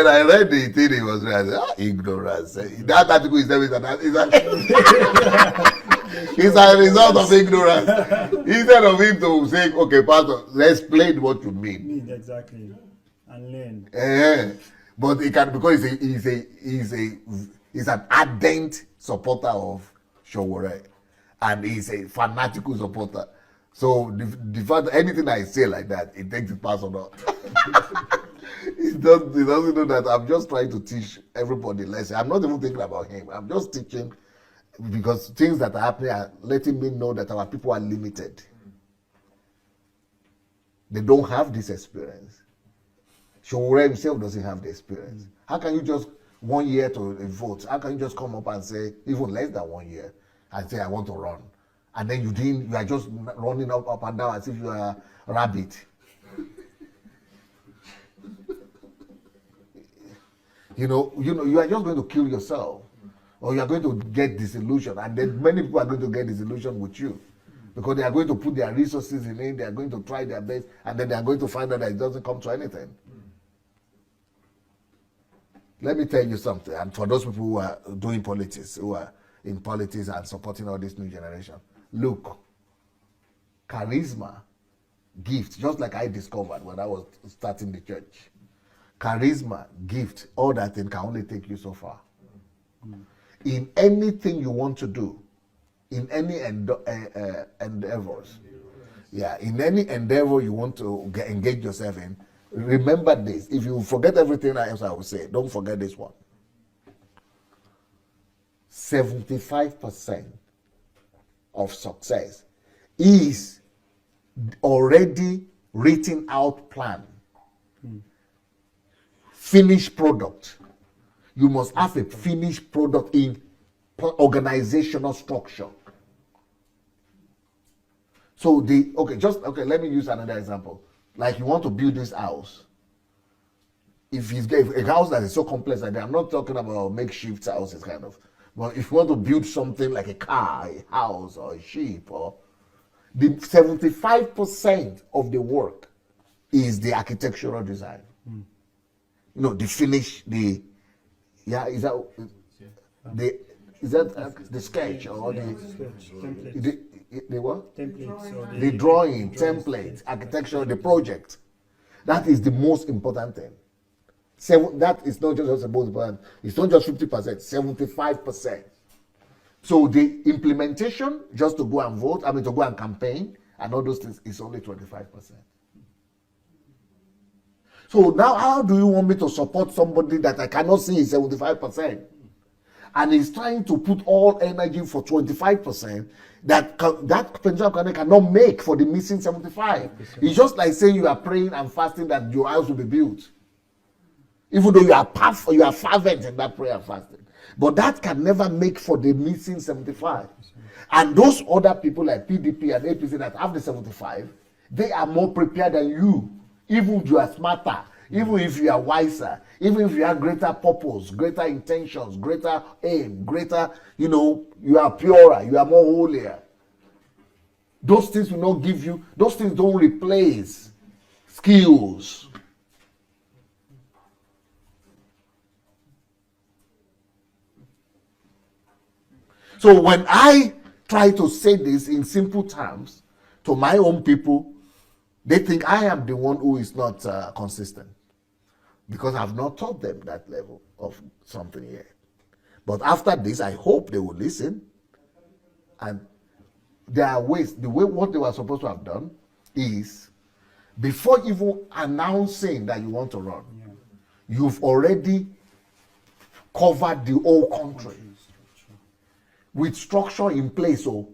Speaker 1: I read the thing, he was right. I said, ignorance. That article is it's a result of ignorance. Instead of him to say, okay, Pastor, explain what you mean.
Speaker 3: Exactly. And learn.
Speaker 1: But he can, because he's an ardent supporter of Sowore, and he's a fanatical supporter. So the fact that anything I say like that, it takes it personal. He doesn't know that I'm just trying to teach everybody lesson. I'm not even thinking about him. I'm just teaching because things that are happening are letting me know that our people are limited. They don't have this experience. Sowore himself doesn't have the experience. How can you just 1 year to vote? How can you just come up and say, even less than 1 year, and say, I want to run? And then you are just running up and down as if you are a rabbit. you are just going to kill yourself. or you are going to get disillusioned, and then many people are going to get disillusioned with you because they are going to put their resources in it, they are going to try their best, and then they are going to find out that it doesn't come to anything. Let me tell you something, and for those people who are doing politics, who are in politics and supporting all this new generation, look, charisma, gift, just like I discovered when I was starting the church. Charisma, gift, all that thing can only take you so far. In anything you want to do, in any endeavors, in any endeavor you want to engage yourself in, remember this. If you forget everything else I will say, don't forget this one. 75% of success is already written out plan. Finished product. You must have a finished product in organizational structure. So let me use another example. Like you want to build this house. If a house that is so complex like that, I'm not talking about makeshift houses kind of, but if you want to build something like a car, a house, or a ship, or the 75% of the work is the architectural design. You know, the finish, the sketch or the what?
Speaker 3: Templates.
Speaker 1: The drawing, template, architecture, the project. That is the most important thing. That is not just the most important. It's not just 50%, 75%. So the implementation, just to go and vote, to go and campaign, and all those things, is only 25%. So now how do you want me to support somebody that I cannot see is 75%? And he's trying to put all energy for 25% that Pension cannot make for the missing 75%. It's just like saying you are praying and fasting that your house will be built. Even though you are fervent in that prayer and fasting. But that can never make for the missing 75%. And those other people like PDP and APC that have the 75%, they are more prepared than you. Even if you are smarter, even if you are wiser, even if you have greater purpose, greater intentions, greater aim, greater, you are purer, you are more holier. Those things will not give you, those things don't replace skills. So when I try to say this in simple terms to my own people, they think I am the one who is not consistent because I've not taught them that level of something yet. But after this, I hope they will listen. And there are ways, what they were supposed to have done is, before even announcing that you want to run, you've already covered the whole country with structure in place. So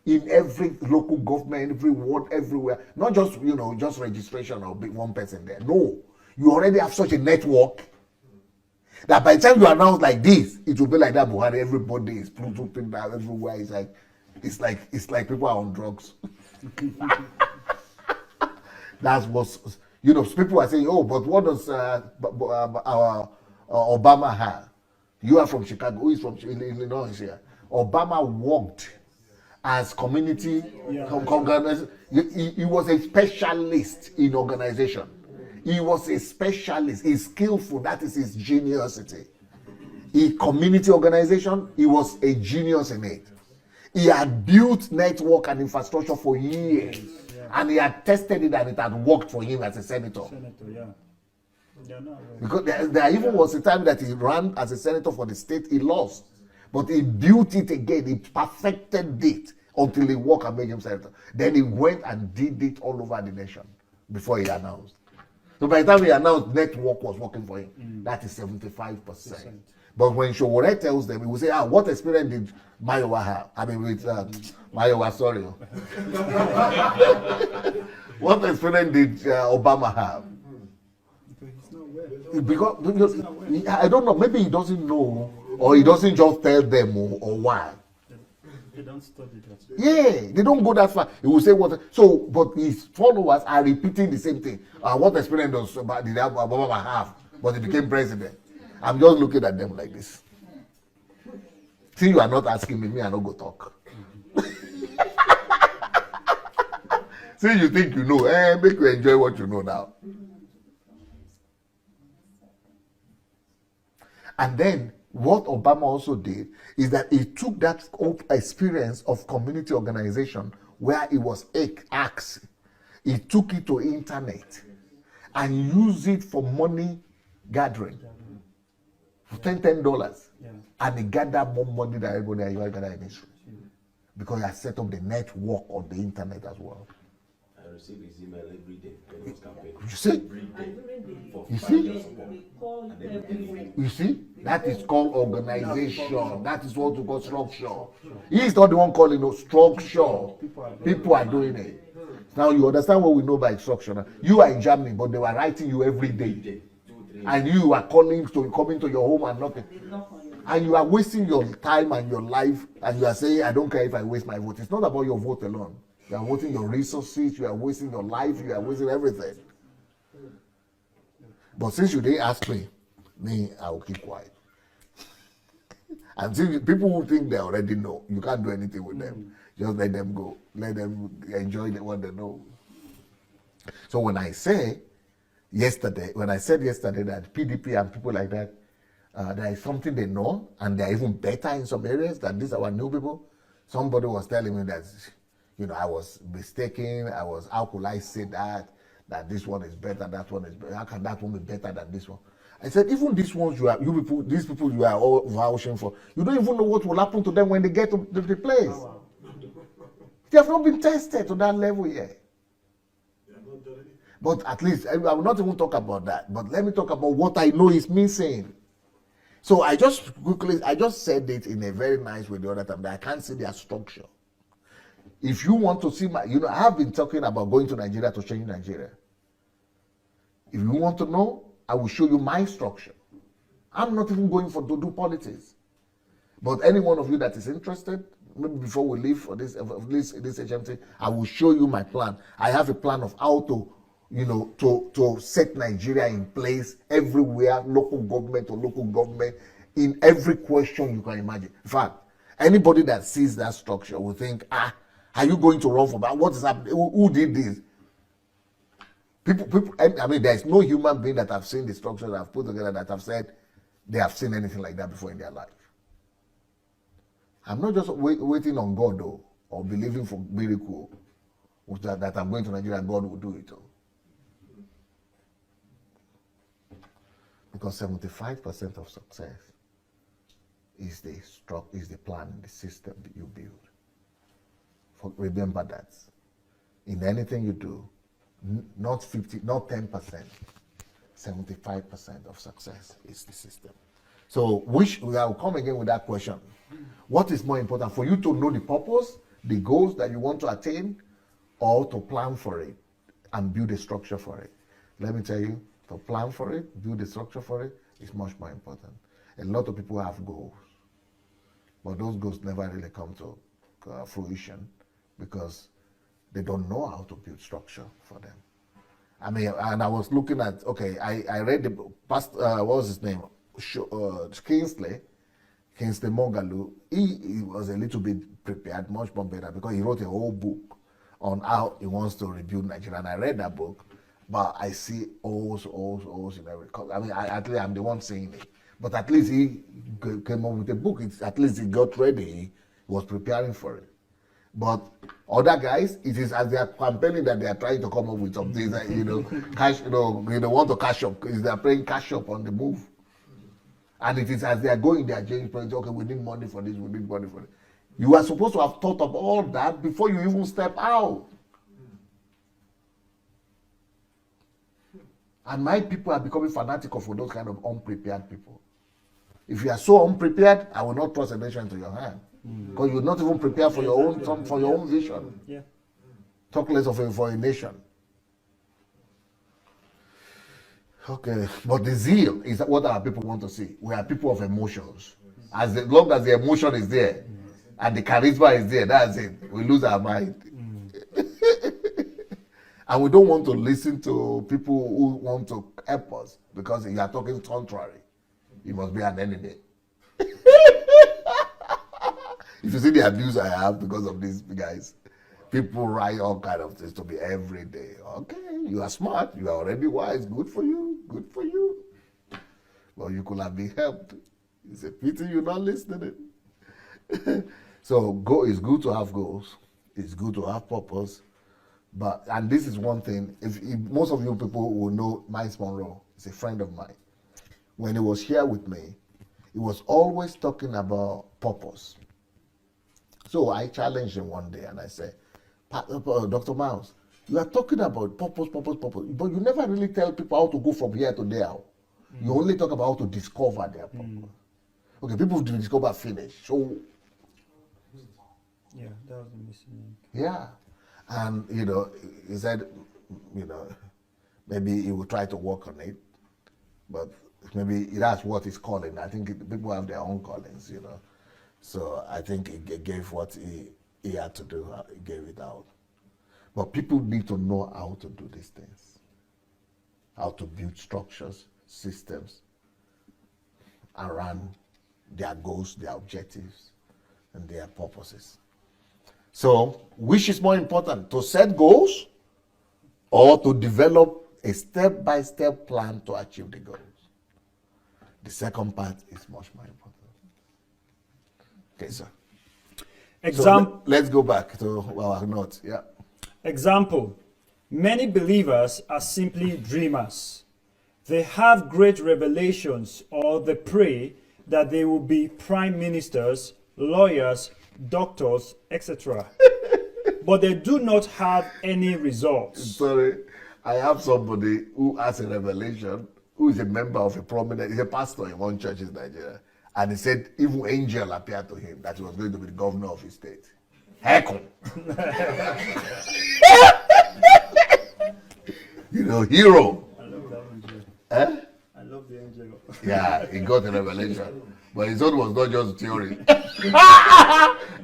Speaker 1: in every local government, every ward, everywhere, not just just registration or one person there. No, you already have such a network that by the time you announce like this, it will be like that. Buhari, everybody is putting that everywhere. It's like people are on drugs. That's what people are saying. Oh, but what does our Obama have? You are from Chicago. Who is from Illinois here? Obama worked as community organizer. He was a specialist in organization. He was a specialist. He's skillful. That is his geniusity. In community organization, he was a genius in it. He had built network and infrastructure for years. And he had tested it and it had worked for him as a senator. Because there even was a time that he ran as a senator for the state, he lost. But he built it again, he perfected it until he worked and made him senator. Then he went and did it all over the nation before he announced. So by the time he announced, network was working for him. That is 75%. But when Showore tells them, he will say, what experience did Mayowa have? Mayowa, sorry. What experience did Obama have? Because I don't know, maybe he doesn't know, or he doesn't just tell them, or why.
Speaker 3: They don't study that.
Speaker 1: Yeah, they don't go that far. He will say what. So, but his followers are repeating the same thing. What experience does Obama have? But he became president. I'm just looking at them like this. Since you are not asking me, I no go talk. Since you think you know, make you enjoy what you know now. And then what Obama also did is that he took that experience of community organization where it was asked, he took it to internet and used it for money gathering for $10.
Speaker 3: Yeah.
Speaker 1: And he gathered more money than everybody ever gathered in history. Because he had set up the network on the internet as well.
Speaker 4: I receive his email every day when he was campaigning.
Speaker 1: You see?
Speaker 4: Every day. For
Speaker 1: You
Speaker 4: 5
Speaker 1: see?
Speaker 4: years support. And every
Speaker 1: You see? That is called organization. That is what we call structure. He is not the one calling it structure. People are doing it. Now you understand what we know by structure. Now. You are in Germany, but they were writing you every day. And you are coming to your home and nothing. And you are wasting your time and your life, and you are saying, I don't care if I waste my vote. It's not about your vote alone. You are wasting your resources, you are wasting your life, you are wasting everything. But since you didn't ask me, I will keep quiet. And since people who think they already know, you can't do anything with them. Just let them go. Let them enjoy what they know. So when I said yesterday that PDP and people like that, there is something they know, and they're even better in some areas than these our new people. Somebody was telling me that, I was mistaken. How could I say that this one is better, that one is better? How can that one be better than this one? I said, even these ones these people you are all vouching for, you don't even know what will happen to them when they get to the place. Oh, wow. They have not been tested to that level yet. But at least, I will not even talk about that. But let me talk about what I know is missing. So I just said it in a very nice way the other time that I can't see their structure. If you want to see I have been talking about going to Nigeria to change Nigeria. If you want to know, I will show you my structure. I'm not even going to do politics. But any one of you that is interested, maybe before we leave for this HMT, I will show you my plan. I have a plan of how to set Nigeria in place everywhere, local government, in every question you can imagine. In fact, anybody that sees that structure will think, are you going to run for that? What is happening? Who did this? People, there's no human being that have seen the structure that I've put together that have said they have seen anything like that before in their life. I'm not just waiting on God, though, or believing for miracle that I'm going to Nigeria and God will do it. Because 75% of success is the plan, the system that you build. Remember that. In anything you do, not 10%, 75% of success is the system. So I'll come again with that question. What is more important for you to know the purpose, the goals that you want to attain, or to plan for it and build a structure for it? Let me tell you, to plan for it, build a structure for it is much more important. A lot of people have goals, but those goals never really come to fruition because they don't know how to build structure for them. And I was looking at, I read the book, what was his name? Kingsley Moghalu. He was a little bit prepared, much more better, because he wrote a whole book on how he wants to rebuild Nigeria. And I read that book, but I see holes in every. At least I'm the one saying it. But at least he came up with a book. At least he got ready. He was preparing for it. But other guys, it is as they are campaigning that they are trying to come up with some things that, cash, they want to cash up. They are playing cash up on the move. And it is as they are going, they are changing projects. Okay, we need money for this, we need money for this. You are supposed to have thought of all that before you even step out. And my people are becoming fanatical for those kind of unprepared people. If you are so unprepared, I will not trust a nation into your hand. Because you're not even prepared for your own vision.
Speaker 3: Yeah.
Speaker 1: Talk less of it for a nation. Okay, but the zeal is what our people want to see. We are people of emotions. As long as the emotion is there and the charisma is there, that's it. We lose our mind. And we don't want to listen to people who want to help us because you are talking contrary. You must be an enemy. If you see the abuse I have because of these guys, people write all kind of things to me every day. Okay, you are smart, you are already wise, good for you, good for you. Well, you could have been helped. It's a pity you're not listening. So it's good to have goals. It's good to have purpose. And this is one thing, if most of you people will know Miles Monroe, he's a friend of mine. When he was here with me, he was always talking about purpose. So I challenged him one day and I said, Dr. Miles, you are talking about purpose, but you never really tell people how to go from here to there. You only talk about how to discover their purpose. Okay, people discover finish. So
Speaker 3: Yeah, that was the missing link.
Speaker 1: yeah. And, he said, maybe he will try to work on it, but maybe that's what he's calling. I think people have their own callings, So I think he gave what he had to do, he gave it out. But people need to know how to do these things, how to build structures, systems around their goals, their objectives, and their purposes. So, which is more important, to set goals or to develop a step-by-step plan to achieve the goals? The second part is much more important. Okay, sir. So let's go back to our notes. Yeah.
Speaker 3: Example, many believers are simply dreamers. They have great revelations or they pray that they will be prime ministers, lawyers, doctors, etc. But they do not have any results.
Speaker 1: Sorry, I have somebody who has a revelation, who is a member of he's a pastor in one church in Nigeria. And he said even angel appeared to him that he was going to be the governor of his state. Heck. Hero.
Speaker 3: I love that angel.
Speaker 1: Eh?
Speaker 3: I love the angel.
Speaker 1: Yeah, he got a revelation. But his own was not just theory.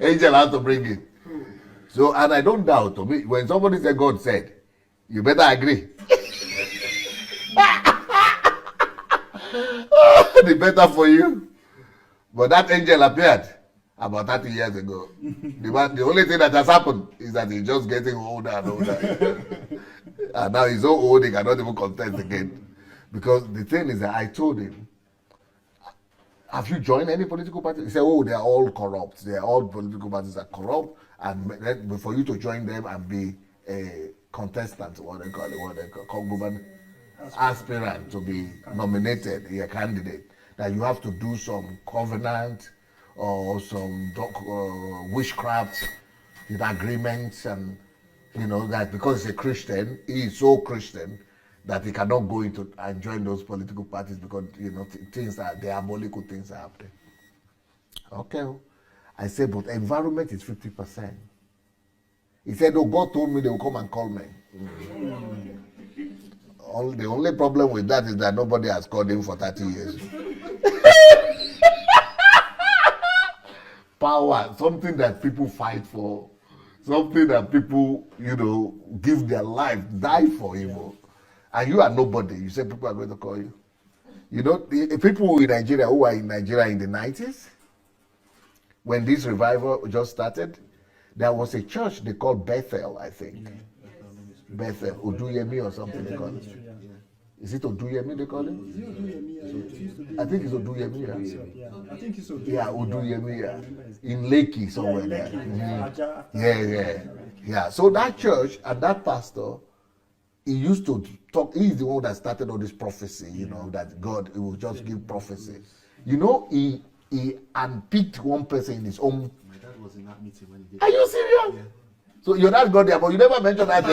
Speaker 1: Angel had to bring it. So, and I don't doubt, to me, when somebody said God said, you better agree. The better for you. But that angel appeared about 30 years ago. The only thing that has happened is that he's just getting older and older. And now he's so old he cannot even contest again. Because the thing is that I told him, have you joined any political party? He said, oh, they're all corrupt. All political parties are corrupt. And for you to join them and be a contestant, what they call government aspirant to be nominated, a candidate, that you have to do some covenant or some witchcraft with agreements, and that because he's a Christian, he is so Christian that he cannot go into and join those political parties because things are diabolical, things are happening. Okay, I said, but environment is 50%. He said, oh, God told me they will come and call me. The only problem with that is that nobody has called him for 30 years. Power, something that people fight for, something that people, give their life, die for evil. And you are nobody. You say people are going to call you. The people in Nigeria who are in Nigeria in the 90s, when this revival just started, there was a church they called Bethel, I think. Bethel, Oduyemi or something they call it. Is it Oduyemi they call it? I think it's Oduyemi.
Speaker 3: Yeah, I think it's Oduyemi.
Speaker 1: Yeah, Oduyemi, yeah. In Lekki somewhere there. Yeah. So that church and that pastor, he used to talk. He's the one that started all this prophecy, that God will just give prophecy. He handpicked one person in his own.
Speaker 2: My dad was in that meeting when he did.
Speaker 1: Are you serious? Yeah. So your dad got there, but you never mentioned that.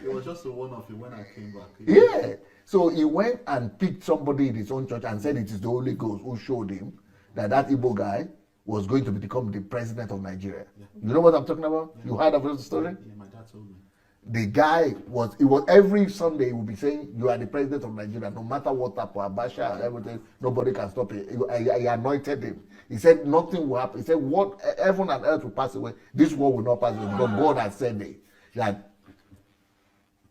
Speaker 2: It was just a one-off when I came back.
Speaker 1: Yeah. So he went and picked somebody in his own church and said it is the Holy Ghost who showed him that Igbo guy was going to become the president of Nigeria. Yeah. You know what I'm talking about? Yeah. You heard about the story?
Speaker 2: Yeah, my dad told me.
Speaker 1: The guy was every Sunday he would be saying, you are the president of Nigeria, no matter what happened, Abacha and everything, nobody can stop it. He anointed him. He said nothing will happen. He said, what heaven and earth will pass away, this world will not pass away because God has said it. Like,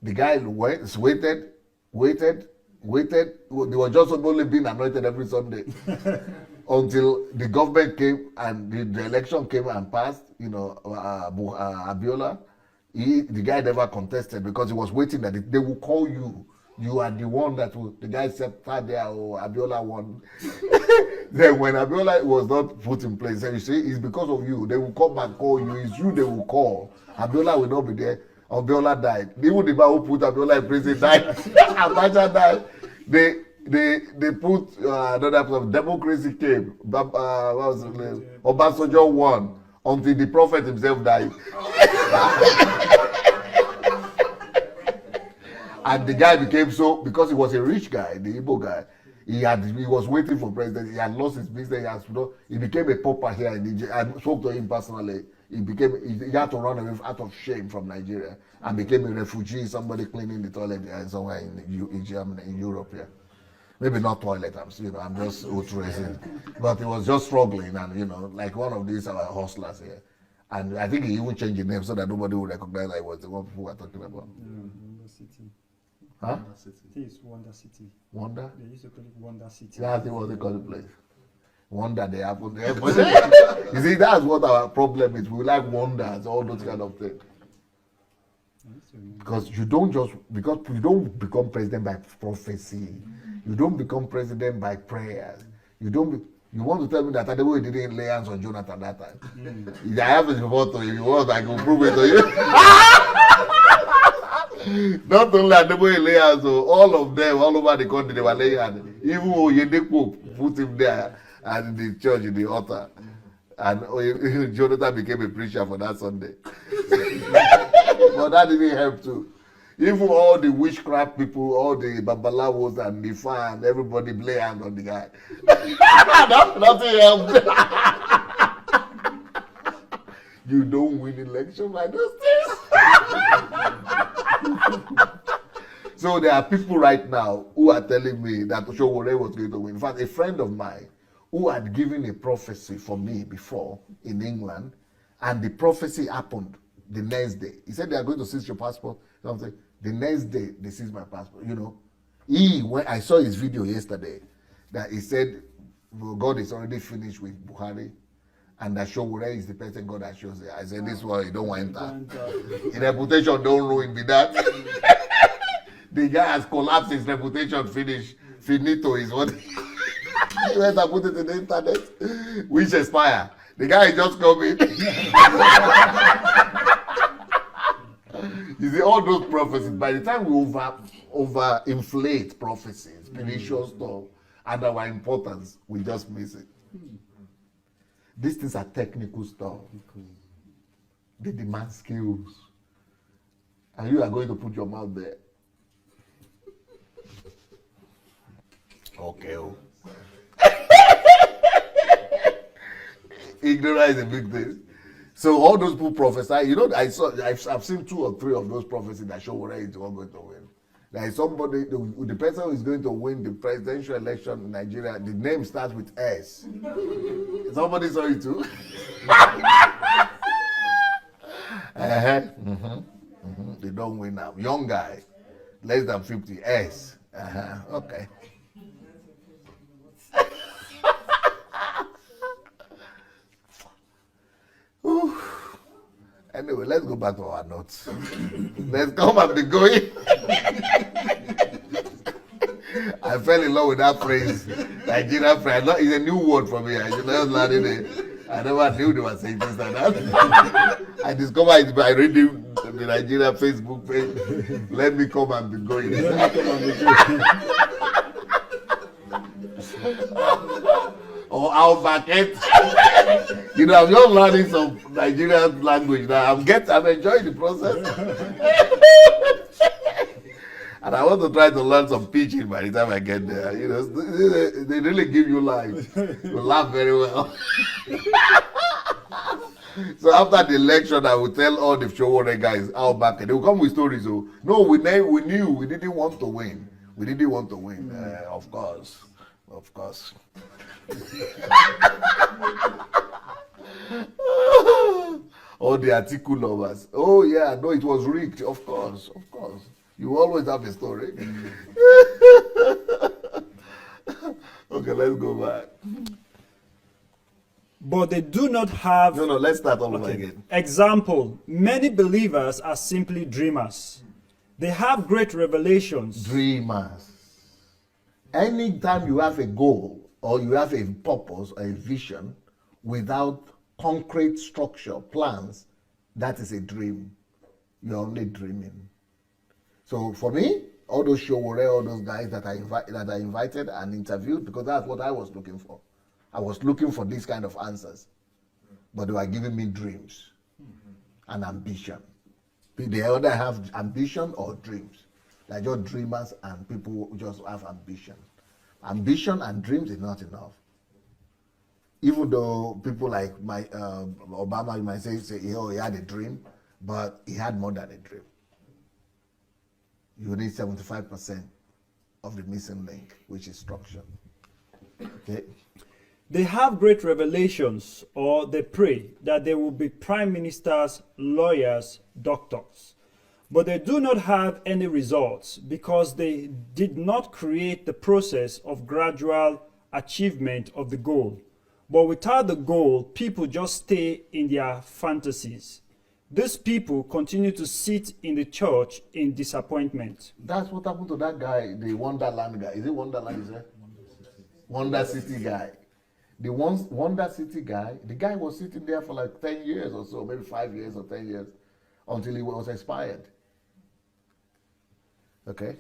Speaker 1: the guy waited. They were just only being anointed every Sunday. until the government came and the election came and passed. Abiola, the guy never contested because he was waiting that they will call you. You are the one that will. The guy said, "Father, Abiola won." Then when Abiola was not put in place, you see, it's because of you. They will come and call you. It's you they will call. Abiola will not be there. Abiola died. Even the man who put Abiola in prison died. Abacha died. They put another person. Democracy came. What was his name? Obasanjo won until the prophet himself died. And the guy became so, because he was a rich guy, the Igbo guy. He was waiting for president. He had lost his business. He became a pauper here in Nigeria. I spoke to him personally. He had to run away out of shame from Nigeria and became a refugee, somebody cleaning the toilet somewhere in Germany, in Europe here. Maybe not toilet, I'm just outraging. But he was just struggling and, like one of these hustlers here. And I think he even changed his name so that nobody would recognize that he was the one people were talking about.
Speaker 3: Wonder City.
Speaker 1: Huh?
Speaker 3: It's Wonder City.
Speaker 1: Wonder?
Speaker 3: They used to call it Wonder City.
Speaker 1: That's what they call the place. Wonder they happen there. You see, that's what our problem is. We like wonders, all those kind of things. Because you don't become president by prophecy. You don't become president by prayers. You want to tell me that Adebayo didn't lay hands on Jonathan that time? If I have his photo, if you want, I can prove it to you. Not only Adebayo lay hands, all of them, all over the country, they were laying hands. Even Oyedepo put him there and in the church, in the altar. And Jonathan became a preacher for that Sunday. But that didn't help too. Even all the witchcraft people, all the babalawos and the fan, everybody lay hands on the guy. Nothing helped. You don't win election by those things. So there are people right now who are telling me that Oshowore was going to win. In fact, a friend of mine who had given a prophecy for me before in England, and the prophecy happened the next day. He said they are going to seize your passport. Something. The next day they seized my passport. When I saw his video yesterday, that he said, well, God is already finished with Buhari, and that Showore is the person God has chosen. I said, this one you don't want to enter. His reputation don't ruin with that. The guy has collapsed his reputation. Finito is what. He went and put it in the internet, which expire. The guy is just coming. You see, all those prophecies, by the time we over-inflate prophecies, spiritual stuff, and our importance, we just miss it. These things are technical stuff. They demand skills. And you are going to put your mouth there. Okay. Ignorance is a big thing. So all those people prophesy. I've seen 2 or 3 of those prophecies that show whether it's going to win. There is somebody, the person who is going to win the presidential election in Nigeria, the name starts with S. Somebody saw it too. They don't win now. Young guy, less than 50, S. Okay. Anyway, let's go back to our notes. Let's come and be going. I fell in love with that phrase, Nigerian phrase. It's a new word for me. I just learned it. I never knew they were saying things like that. I discovered it by reading the Nigerian Facebook page. Let me come and be going. Or our bucket. I'm just learning some Nigerian language now. I'm enjoying the process. And I want to try to learn some pidgin by the time I get there. They really give you life. You laugh very well. So after the election, I will tell all the Showore guys our bucket. They will come with stories. No, we knew we didn't want to win. We didn't want to win. Of course. All the article lovers. Oh yeah, no, it was rigged. Of course. You always have a story. Okay, let's go back.
Speaker 3: but they do not have.
Speaker 1: No, let's start all over
Speaker 3: Okay.
Speaker 1: again.
Speaker 3: Example, many believers are simply dreamers. They have great revelations.
Speaker 1: Dreamers. Anytime you have a goal or you have a purpose or a vision without concrete structure, plans, that is a dream. You're only dreaming. So for me, all those Showore, all those guys that I invited and interviewed, because that's what I was looking for. I was looking for these kind of answers, but they were giving me dreams and ambition. They either have ambition or dreams. They're just dreamers, and people who just have ambition. Ambition and dreams is not enough. Even though people like Obama, you might say, oh, he had a dream, but he had more than a dream. You need 75% of the missing link, which is structure. Okay.
Speaker 3: They have great revelations, or they pray that they will be prime ministers, lawyers, doctors. But they do not have any results because they did not create the process of gradual achievement of the goal. But without the goal, people just stay in their fantasies. These people continue to sit in the church in disappointment.
Speaker 1: That's what happened to that guy, the Wonderland guy. Is it Wonderland, is it? Wonder City guy. The Wonder City guy, the guy was sitting there for like 10 years or so, maybe 5 years or 10 years, until he was expired. Okay?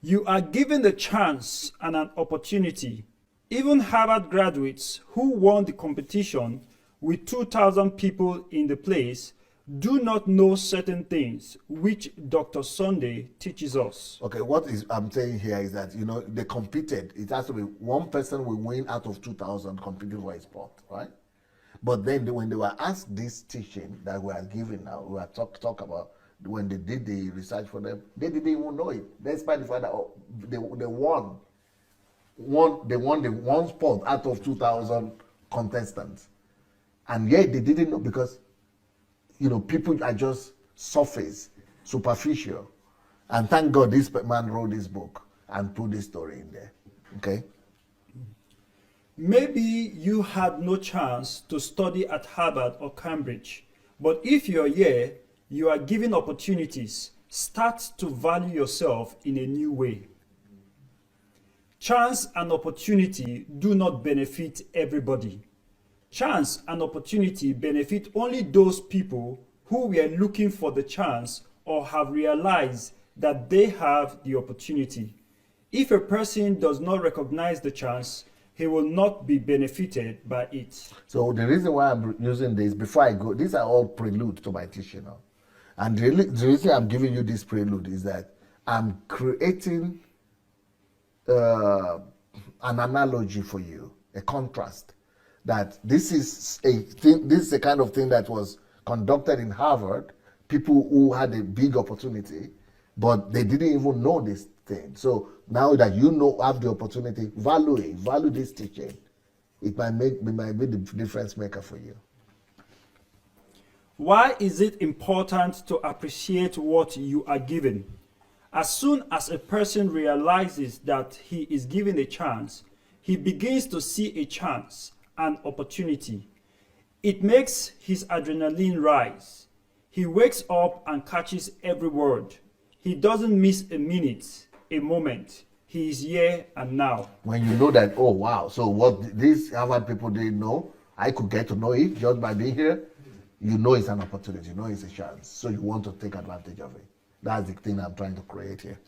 Speaker 3: You are given the chance and an opportunity. Even Harvard graduates who won the competition with 2,000 people in the place do not know certain things which Dr. Sunday teaches us.
Speaker 1: Okay, what is I'm saying here is that, they competed. It has to be one person will win out of 2,000 competing for a sport, right? But then when they were asked this teaching that we are giving now, we are talk about when they did the research for them, they didn't even know it. Despite the fact that they won the one sport out of 2,000 contestants. And yet they didn't know because people are just surface, superficial. And thank God this man wrote this book and put this story in there. Okay?
Speaker 3: Maybe you had no chance to study at Harvard or Cambridge, but if you're here, you are given opportunities. Start to value yourself in a new way. Chance and opportunity do not benefit everybody. Chance and opportunity benefit only those people who were looking for the chance or have realized that they have the opportunity. If a person does not recognize the chance, he will not be benefited by it.
Speaker 1: So the reason why I'm using this, before I go, these are all prelude to my teaching now. And the reason I'm giving you this prelude is that I'm creating an analogy for you, a contrast. That this is a kind of thing that was conducted in Harvard, people who had a big opportunity, but they didn't even know this thing. So now that have the opportunity, value this teaching. It might be the difference maker for you.
Speaker 3: Why is it important to appreciate what you are given? As soon as a person realizes that he is given a chance, he begins to see a chance, an opportunity. It makes his adrenaline rise. He wakes up and catches every word. He doesn't miss a minute, a moment. He is here and now.
Speaker 1: When you know that, oh wow, so what these Harvard people didn't know, I could get to know it just by being here. You know it's an opportunity, you know it's a chance. So you want to take advantage of it. That's the thing I'm trying to create here.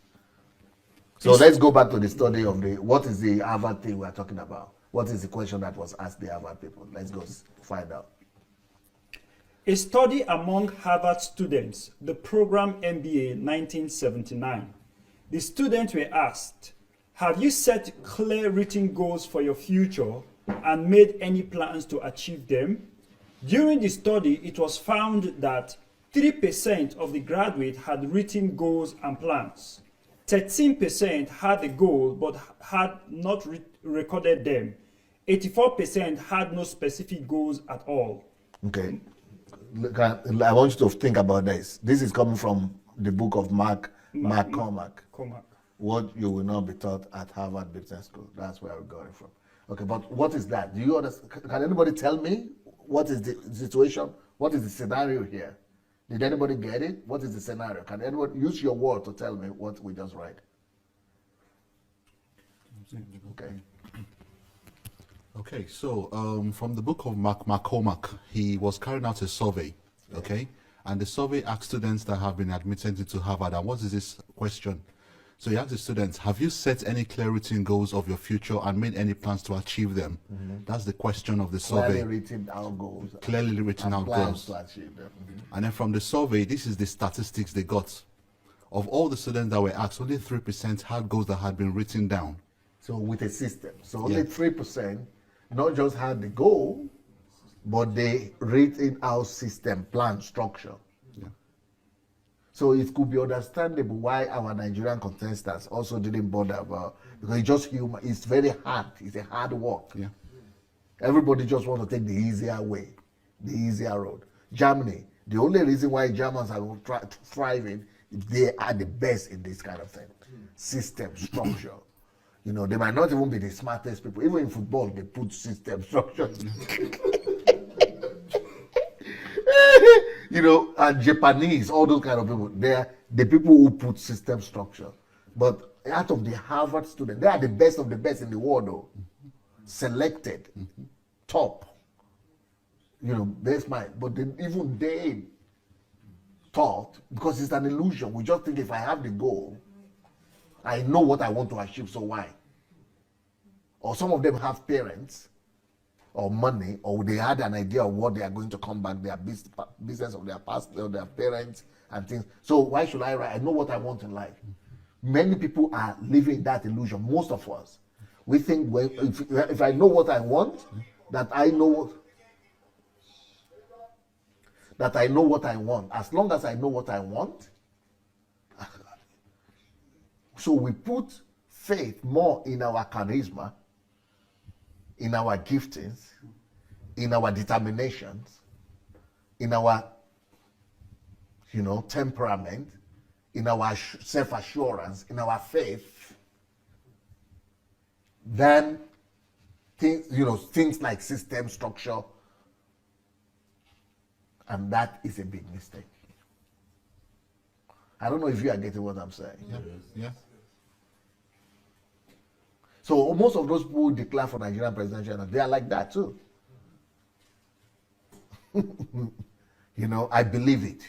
Speaker 1: So let's go back to the study of what is the Harvard thing we're talking about? What is the question that was asked the Harvard people? Let's go find out.
Speaker 3: A study among Harvard students, the program MBA 1979. The students were asked, have you set clear written goals for your future and made any plans to achieve them? During the study, it was found that 3% of the graduates had written goals and plans. 13% had a goal but had not recorded them. 84% had no specific goals at all.
Speaker 1: Okay. Look, I want you to think about this. This is coming from the book of Mark Cormack. what you will not be taught at Harvard Business School. That's where we got it from. Okay, but what is that? Do you understand? Can anybody tell me what is the situation? What is the scenario here? Did anybody get it? What is the scenario? Can anyone use your word to tell me what we just read? Okay.
Speaker 2: Okay, so from the book of McCormack, he was carrying out a survey, okay? And the survey asked students that have been admitted into Harvard, and what is this question? So he asked the students, have you set any clear written goals of your future and made any plans to achieve them? That's the question of the survey.
Speaker 1: Clearly written out goals.
Speaker 2: Clearly written out
Speaker 1: Plans
Speaker 2: goals.
Speaker 1: to achieve them.
Speaker 2: And then from the survey, this is the statistics they got. Of all the students that were asked, only 3% had goals that had been written down.
Speaker 1: So with a system. So only
Speaker 2: Yeah.
Speaker 1: 3% not just had the goal, but they written out system, plan, structure.
Speaker 2: Yeah.
Speaker 1: So it could be understandable why our Nigerian contestants also didn't bother about, because it's just human. It's very hard. It's a hard work.
Speaker 2: Yeah.
Speaker 1: Everybody just want to take the easier way, the easier road. Germany, the only reason why Germans are thriving is they are the best in this kind of thing. System, structure. You know, they might not even be the smartest people. Even in football, they put system, structure. You know, and Japanese, all those kind of people, they are the people who put system structure. But out of the Harvard students, they are the best of the best in the world, though. Selected, top. You know, that's my, but even they thought, because it's an illusion, we just think if I have the goal, I know what I want to achieve, so why? Or some of them have parents or money, or they had an idea of what they are going to come back, their business of their past, or their parents and things. So why should I write? I know what I want in life. Many people are living that illusion. Most of us, we think, well, if I know what I want, that I know what I want. As long as I know what I want, so we put faith more in our charisma, in our giftings, in our determinations, in our, temperament, in our self-assurance, in our faith, than things like system, structure, and that is a big mistake. I don't know if you are getting what I'm saying.
Speaker 2: Yeah. Yeah.
Speaker 1: So most of those people who declare for Nigerian presidential, they are like that too. I believe it.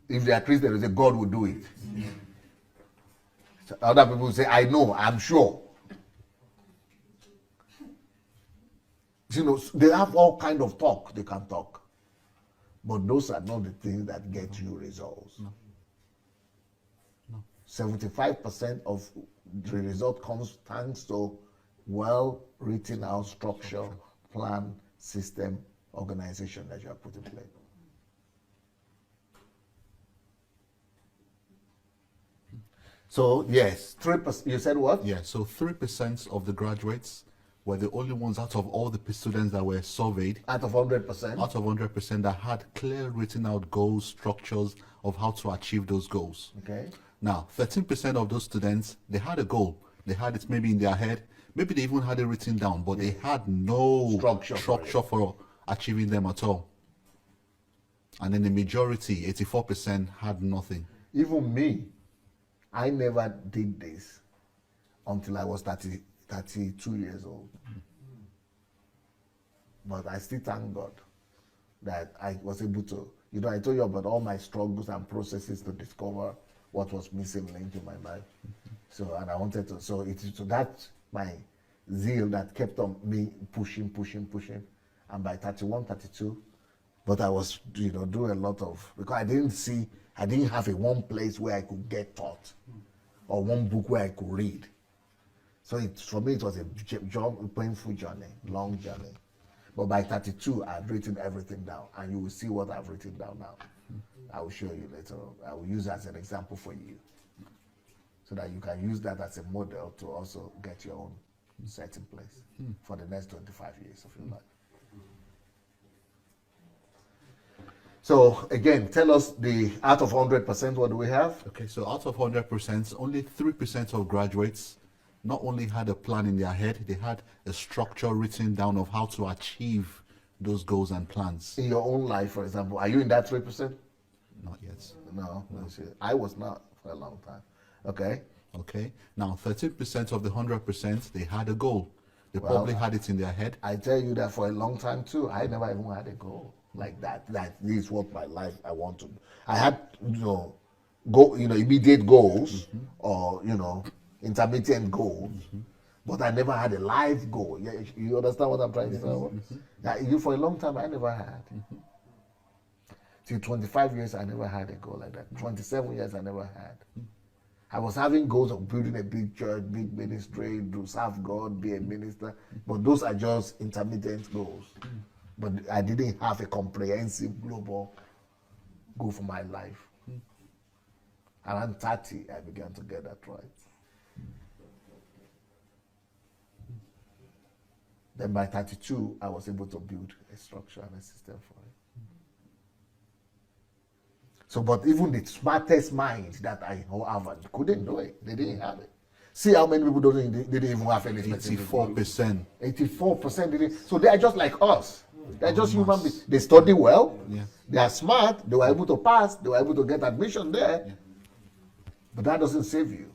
Speaker 1: If they are Christian, they say God will do it. So other people say, I know, I'm sure. They have all kind of talk they can talk. But those are not the things that get you results.
Speaker 2: No.
Speaker 1: 75% of the result comes thanks to well written out structure, plan, system, organization that you have put in place. So yes, 3%. You said what?
Speaker 2: Yeah, so 3% of the graduates were the only ones out of all the students that were surveyed,
Speaker 1: Out of 100%.
Speaker 2: out of 100% that had clear written out goals, structures of how to achieve those goals.
Speaker 1: Okay.
Speaker 2: Now, 13% of those students, they had a goal. They had it maybe in their head. Maybe they even had it written down, but they had no
Speaker 1: Structure for
Speaker 2: for achieving them at all. And then the majority, 84%, had nothing.
Speaker 1: Even me, I never did this until I was 32 years old. But I still thank God that I was able to, I told you about all my struggles and processes to discover what was missing link in my life. So, and I wanted to, so that's my zeal that kept on me pushing. And by 31, 32, but I was, doing a lot of, because I didn't have one place where I could get taught or one book where I could read. So for me, it was a painful journey, long journey. But by 32, I've written everything down, and you will see what I've written down now. I will show you later on. I will use as an example for you, so that you can use that as a model to also get your own set in place for the next 25 years of your life. So again, tell us the out of 100%, what do we have?
Speaker 2: Okay, so out of 100%, only 3% of graduates not only had a plan in their head, they had a structure written down of how to achieve those goals and plans.
Speaker 1: In your own life, for example, are you in that 3%?
Speaker 2: Not yet.
Speaker 1: No, I was not for a long time. Okay.
Speaker 2: Okay, now 13% of the 100%, they had a goal. They probably had it in their head.
Speaker 1: I tell you that for a long time too. I never even had a goal like that. That this is what my life I want to do. I had immediate goals or intermittent goals, but I never had a life goal. You understand what I'm trying to say? That for a long time I never had. Till 25 years I never had a goal like that. 27 years I never had. I was having goals of building a big church, big ministry, to serve God, be a minister. But those are just intermittent goals. But I didn't have a comprehensive global goal for my life. Around 30, I began to get that right. Then by 32, I was able to build a structure and a system for it. So, but even the smartest mind that I know Harvard couldn't do it. They didn't have it. See how many people didn't even have any specific goal.
Speaker 2: 84%.
Speaker 1: 84% didn't. So they are just like us. They're just human beings. They study well.
Speaker 2: Yeah.
Speaker 1: They are smart. They were able to pass. They were able to get admission there.
Speaker 2: Yeah.
Speaker 1: But that doesn't save you.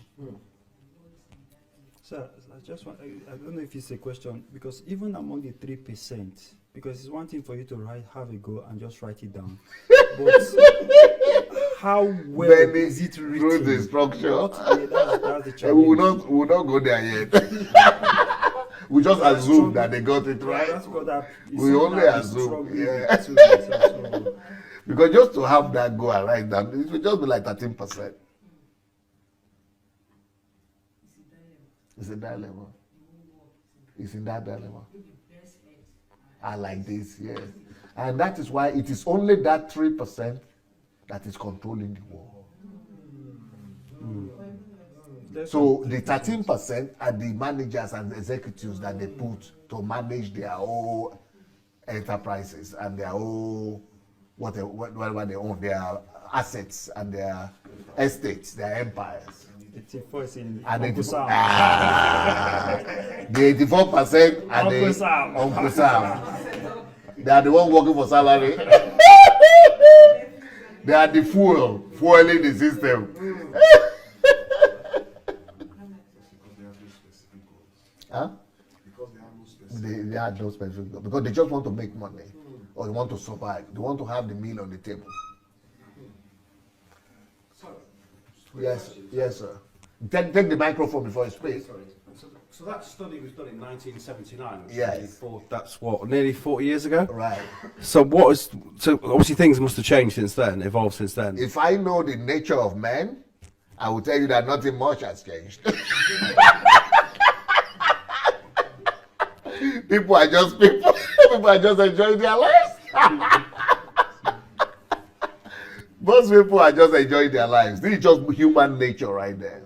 Speaker 3: So I just want, I don't know if it's a question, because even among the 3%, because it's one thing for you to have a goal and just write it down. But how well
Speaker 1: Many
Speaker 3: is it
Speaker 1: through
Speaker 3: written?
Speaker 1: the structure.
Speaker 3: That's the challenge.
Speaker 1: We will not go there yet. We just assume that they got it right.
Speaker 3: That's what
Speaker 1: We only assume, yeah. Because just to have that go and write down, it will just be like 13%. It's a dilemma. It's in that dilemma. I like this, yes. And that is why it is only that 3% that is controlling the world. So the 13% are the managers and executives that they put to manage their whole enterprises and their whole whatever they own, their assets and their estates, their empires.
Speaker 3: 84 is in
Speaker 1: And
Speaker 3: Uncle Sam.
Speaker 1: The 84% are
Speaker 3: Uncle
Speaker 1: the
Speaker 3: Sam.
Speaker 1: Uncle Sam. They are the one working for salary. They are the fueling the system. Huh? They have no specific goals. Because they just want to make money or they want to survive. They want to have the meal on the table. Yes, sir. Take the microphone before you speak.
Speaker 5: Sorry. So that study was done in 1979.
Speaker 1: Yes.
Speaker 5: That's what, nearly 40 years ago?
Speaker 1: Right.
Speaker 5: So obviously things must have changed since then, evolved since then.
Speaker 1: If I know the nature of men, I will tell you that nothing much has changed. People are just people. People are just enjoying their lives. Most people are just enjoying their lives. This is just human nature right there.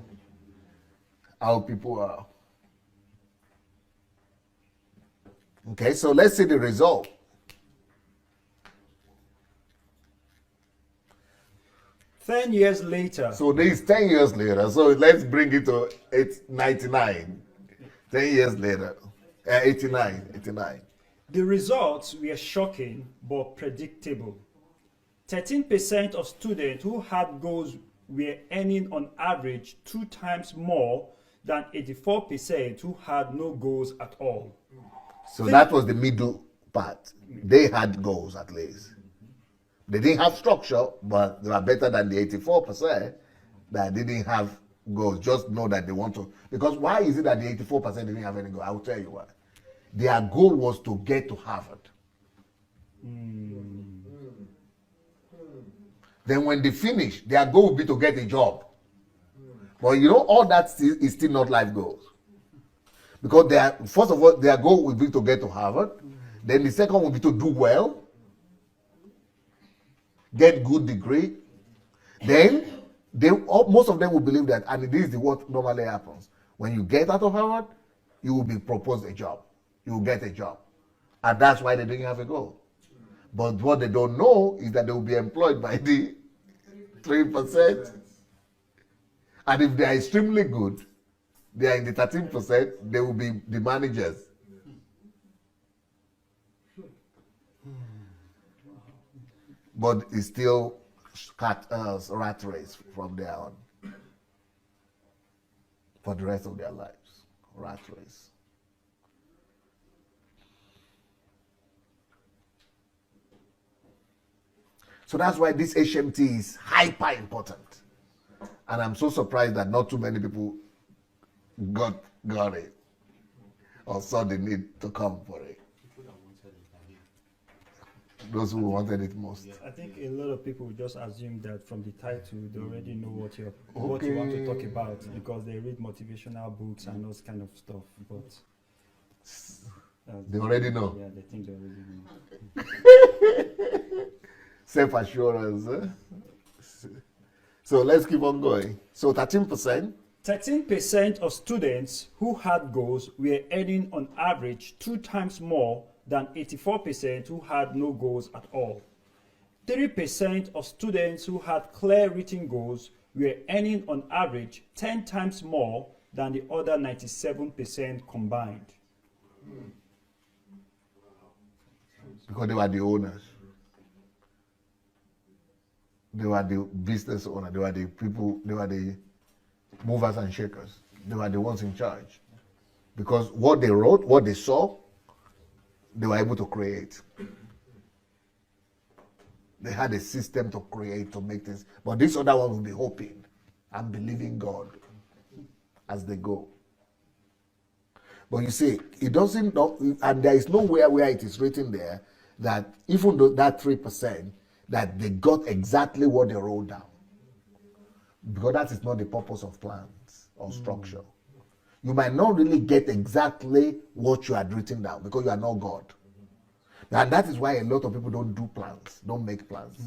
Speaker 1: How people are. Okay, so let's see the result.
Speaker 3: Ten years later.
Speaker 1: So this is 10 years later. So let's bring it to 99. 10 years later. 89.
Speaker 3: The results were shocking but predictable. 13% of students who had goals were earning on average 2 times more than 84% who had no goals at all.
Speaker 1: So that was the middle part. They had goals at least. They didn't have structure, but they were better than the 84% that didn't have goals. Just know that they want to. Because why is it that the 84% didn't have any goals? I will tell you why. Their goal was to get to Harvard. Then when they finish, their goal will be to get a job. But all that is still not life goals. Because first of all, their goal will be to get to Harvard. Then the second will be to do well. Get good degree. Then most of them will believe that, and this is what normally happens. When you get out of Harvard, you will be proposed a job. You will get a job. And that's why they didn't have a goal. But what they don't know is that they will be employed by the 3%. And if they are extremely good, they are in the 13%, they will be the managers. But it's still rat race from there on. For the rest of their lives. Rat race. So that's why this HMT is hyper important. And I'm so surprised that not too many people got it or saw the need to come for it. Those who wanted it most.
Speaker 3: I think a lot of people just assume that from the title they already know what you want to talk about because they read motivational books and those kind of stuff. But
Speaker 1: they already know.
Speaker 3: Yeah, they think they already know.
Speaker 1: Self-assurance. So let's keep on going. So 13%.
Speaker 3: 13% of students who had goals were earning on average 2 times more than 84% who had no goals at all. 3% of students who had clear written goals were earning on average 10 times more than the other 97% combined.
Speaker 1: Because they were the owners. They were the business owner. They were the people, they were the movers and shakers. They were the ones in charge. Because what they wrote, what they saw, they were able to create. They had a system to create, to make things. But this other one will be hoping and believing God as they go. But you see, it doesn't, and there is nowhere where it is written there that even though that 3%, that they got exactly what they wrote down. Because that is not the purpose of plans or structure. You might not really get exactly what you had written down because you are not God. And that is why a lot of people don't do plans, don't make plans.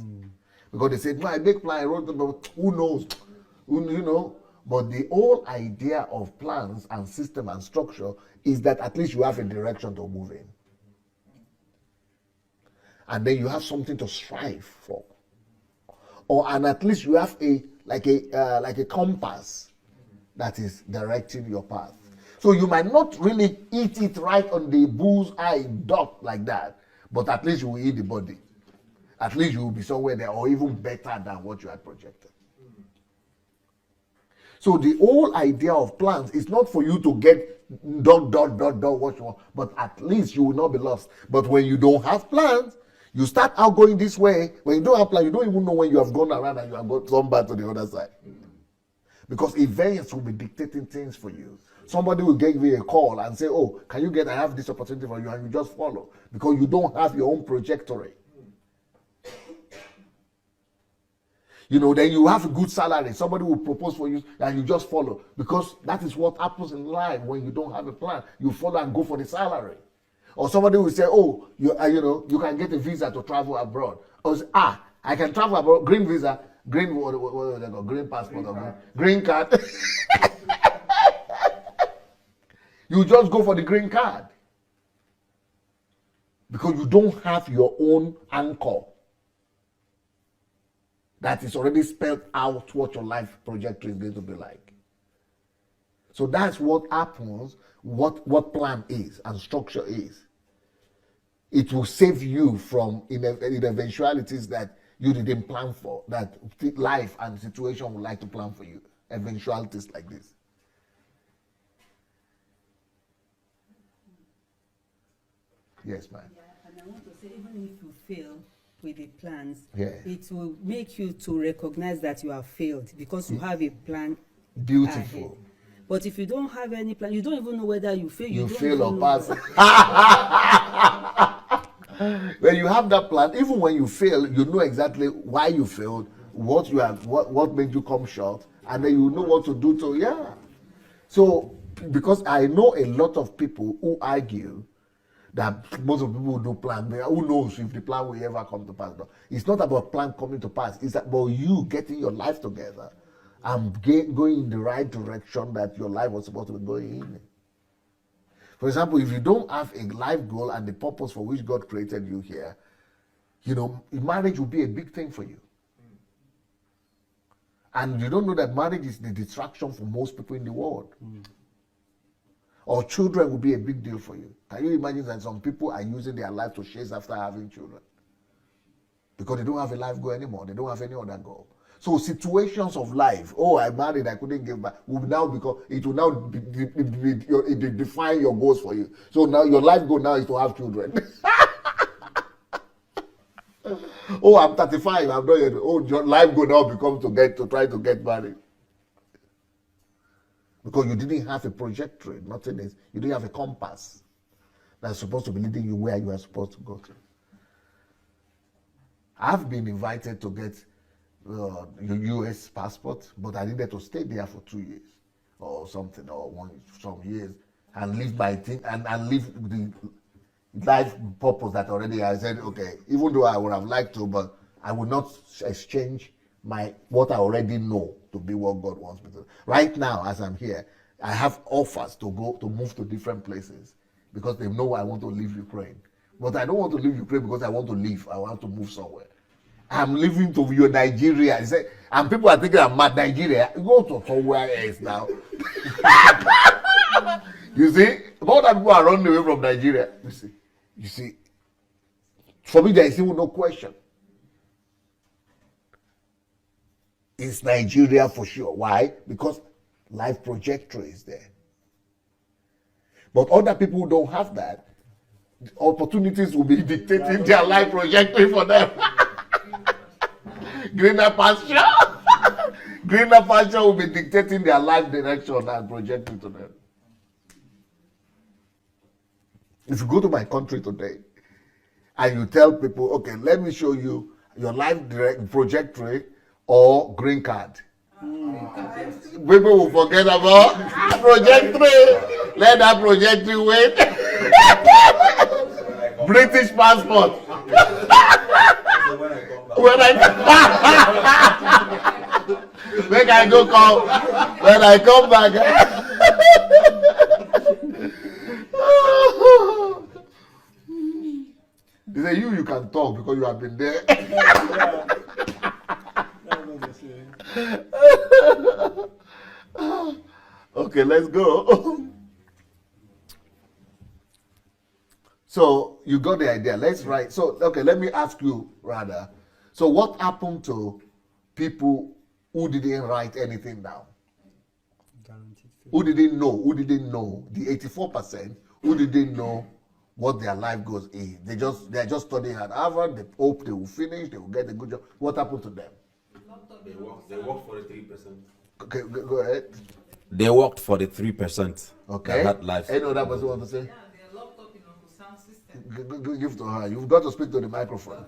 Speaker 1: Because they say, no, I make plans, I wrote them, but who knows? You know? But the whole idea of plans and system and structure is that at least you have a direction to move in. And then you have something to strive for. And at least you have like a compass that is directing your path. So you might not really eat it right on the bull's eye dot like that, but at least you will eat the body. At least you will be somewhere there, or even better than what you had projected. So the whole idea of plans is not for you to get what you want, but at least you will not be lost. But when you don't have plans, you start out going this way. When you don't have plans, you don't even know when you have gone around and you have gone back to the other side. Because events will be dictating things for you. Somebody will give you a call and say, oh, I have this opportunity for you, and you just follow. Because you don't have your own trajectory. You know, then you have a good salary. Somebody will propose for you and you just follow. Because that is what happens in life when you don't have a plan. You follow and go for the salary. Or somebody will say, oh, you can get a visa to travel abroad. Or say, I can travel abroad, green visa, green passport, or green card. You just go for the green card. Because you don't have your own anchor that is already spelled out what your life trajectory is going to be like. So that's what happens, what plan is and structure is. It will save you from in eventualities that you didn't plan for, that life and situation would like to plan for you. Eventualities like this. Yes, ma'am.
Speaker 6: Yeah, and I want to say, even if you fail with the plans,
Speaker 1: Yeah.
Speaker 6: it will make you to recognize that you have failed because you have a plan.
Speaker 1: Beautiful.
Speaker 6: Ahead. But if you don't have any plan, you don't even know whether you fail.
Speaker 1: You
Speaker 6: don't
Speaker 1: fail
Speaker 6: even
Speaker 1: or
Speaker 6: know
Speaker 1: pass. When you have that plan, even when you fail, you know exactly why you failed, what made you come short, and then you know what to do to, yeah. So, because I know a lot of people who argue that most of the people who do plan, who knows if the plan will ever come to pass. No, it's not about plan coming to pass. It's about you getting your life together and going in the right direction that your life was supposed to be going in. For example, if you don't have a life goal and the purpose for which God created you here, You know, marriage will be a big thing for you. And you don't know that marriage is the distraction for most people in the world. Or children will be a big deal for you. Can you imagine that some people are using their life to chase after having children? Because they don't have a life goal anymore. They don't have any other goal. So situations of life, oh, I married, I couldn't give back, will now become, it will now define your goals for you. So now your life goal now is to have children. Oh, I'm 35, I'm not yet. Oh, your life goal now becomes to try to get married. Because you didn't have a trajectory, nothing is, you didn't have a compass that's supposed to be leading you where you are supposed to go to. I've been invited to get your US passport, but I needed to stay there for 2 years or something, or some years, and leave my thing and leave the life purpose that already I said, okay, even though I would have liked to, but I would not exchange what I already know to be what God wants me to. Right now, as I'm here, I have offers to move to different places because they know I want to leave Ukraine. But I don't want to leave Ukraine because I want to leave. I want to move somewhere. I'm leaving to Nigeria. And people are thinking I'm mad. Nigeria, go to somewhere else now. You see, more than people are running away from Nigeria. You see, for me there is even no question. It's Nigeria for sure. Why? Because life trajectory is there. But other people who don't have that, opportunities will be dictating their life trajectory for them. Greener pasture. Greener pasture will be dictating their life direction and projecting to them. If you go to my country today and you tell people, okay, let me show you your life trajectory or green card. People will forget about trajectory. Let that trajectory wait. British passport. When I come back. They say you can talk because you have been there. Okay, let's go. So you got the idea. Let's write. So okay, let me ask you rather. So what happened to people who didn't write anything down? Who didn't know? The 84% who didn't know what their life goals is. They're just studying at Harvard. They hope they will finish. They will get a good job. What happened to them?
Speaker 4: They worked for the 3%.
Speaker 1: Okay, go ahead.
Speaker 4: They worked for the 3%.
Speaker 1: Okay.
Speaker 4: That life.
Speaker 1: Any other person want to say?
Speaker 7: Yeah, they're locked up in Uncle Sam's system.
Speaker 1: Give to her. You've got to speak to the microphone.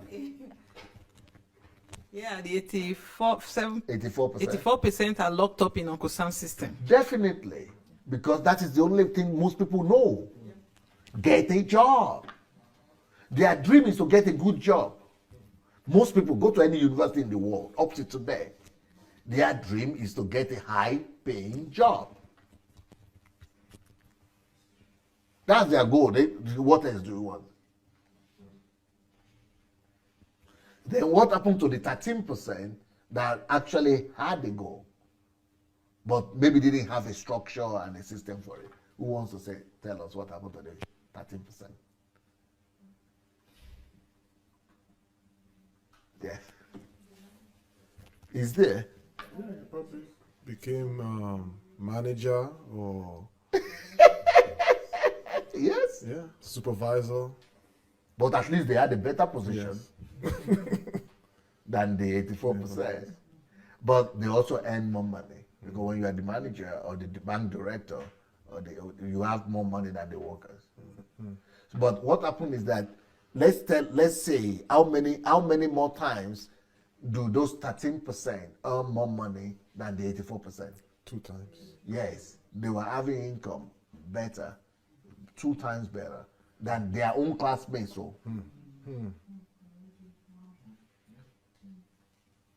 Speaker 7: Yeah, the 84%.
Speaker 1: 84%.
Speaker 7: Are locked up in Uncle Sam's system.
Speaker 1: Definitely. Because that is the only thing most people know. Get a job. Their dream is to get a good job. Most people go to any university in the world, up to today. Their dream is to get a high-paying job. That's their goal. What else do you want? Then what happened to the 13% that actually had a goal, but maybe didn't have a structure and a system for it? Who wants to tell us what happened to the 13%? Yes. Is there?
Speaker 8: Yeah, you probably became manager or
Speaker 1: Yes.
Speaker 8: yeah, supervisor.
Speaker 1: But at least they had a better position
Speaker 8: Yes.
Speaker 1: than the 84%. But they also earn more money. Because when you are the manager or the bank director, you have more money than the workers. But what happened is that let's say how many more times do those 13% earn more money than the 84%?
Speaker 8: 2 times.
Speaker 1: Yes, they were having income better, 2 times better than their own classmates. So,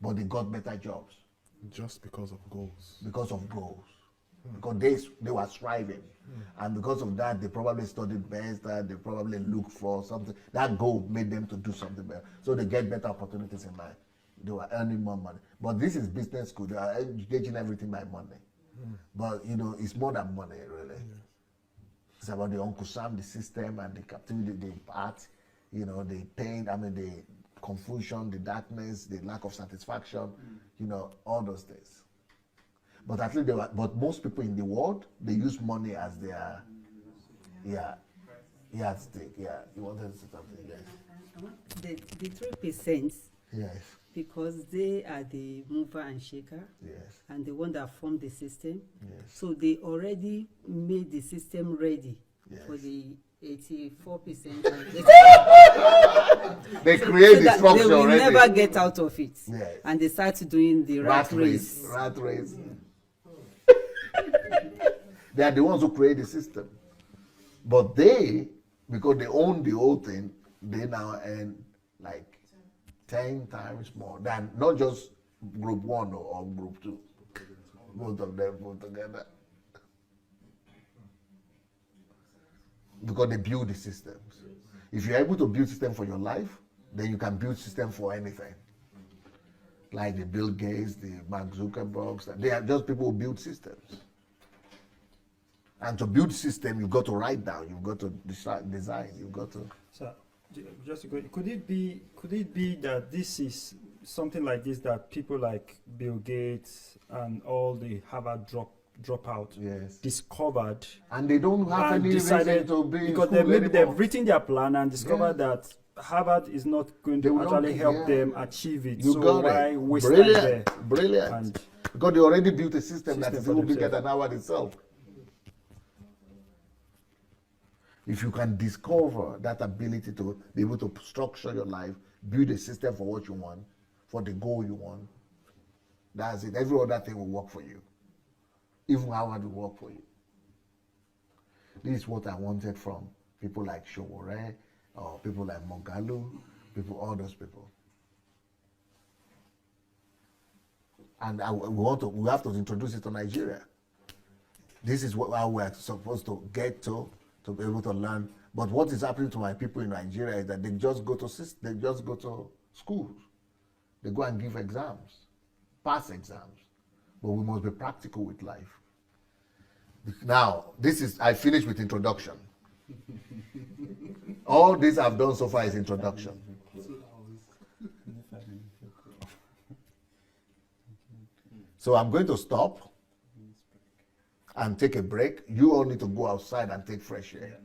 Speaker 1: but they got better jobs
Speaker 8: Just because of goals.
Speaker 1: because of goals. because they were striving. And because of that, they probably studied better, they probably looked for something. That goal made them to do something better. So they get better opportunities in life. They were earning more money. But this is business school. They are engaging everything by money. But, it's more than money, really. It's about the Uncle Sam, the system, and the captivity, the art, the pain, the confusion, the darkness, the lack of satisfaction, all those things. But at least but most people in the world, they use money as their, stake. Yeah, you wanted to say something, yes.
Speaker 6: The 3%,
Speaker 1: Yes,
Speaker 6: because they are the mover and shaker,
Speaker 1: yes,
Speaker 6: and the one that formed the system.
Speaker 1: yes.
Speaker 6: So they already made the system ready for
Speaker 1: Yes.
Speaker 6: the 84%.
Speaker 1: They create the
Speaker 6: that
Speaker 1: structure
Speaker 6: they will
Speaker 1: already.
Speaker 6: never get out of it.
Speaker 1: Yes.
Speaker 6: And they start doing the rat race.
Speaker 1: Rat race. They are the ones who create the system. But because they own the whole thing, they now earn like 10 times more than not just group 1 or group 2. Both of them put together. Because they build the systems. If you're able to build system for your life, then you can build system for anything. Like the Bill Gates, the Mark Zuckerbergs, they are just people who build systems. And to build system, you've got to write down, you've got to design, you've got to.
Speaker 3: So, just to go, could it be that this is something like this that people like Bill Gates and all the Harvard dropout
Speaker 1: Yes.
Speaker 3: discovered
Speaker 1: And they don't have
Speaker 3: and
Speaker 1: any reason to be in
Speaker 3: because
Speaker 1: school
Speaker 3: maybe they've
Speaker 1: anymore.
Speaker 3: written their plan and discovered that Harvard is not going
Speaker 1: They
Speaker 3: to
Speaker 1: will not-
Speaker 3: actually help
Speaker 1: yeah.
Speaker 3: them achieve it.
Speaker 1: You
Speaker 3: so
Speaker 1: got
Speaker 3: why
Speaker 1: it.
Speaker 3: waste time there?
Speaker 1: Brilliant. Brilliant.
Speaker 3: And
Speaker 1: Because they already built a system that
Speaker 3: System
Speaker 1: is
Speaker 3: for
Speaker 1: even bigger
Speaker 3: themselves.
Speaker 1: than Howard itself. If you can discover that ability to be able to structure your life, build a system for what you want, for the goal you want, that's it. Every other thing will work for you. Even Howard will work for you. This is what I wanted from people like Showore, or people like Mogalu, all those people. And we have to introduce it to Nigeria. This is how we're supposed to get to be able to learn. But what is happening to my people in Nigeria is that they just go to schools. They go and give exams, pass exams. But we must be practical with life. Now, I finished with introduction. All this I've done so far is introduction. So I'm going to stop and take a break. You all need to go outside and take fresh air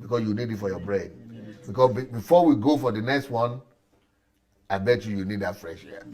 Speaker 1: because you need it for your brain. Because before we go for the next one, I bet you need that fresh air.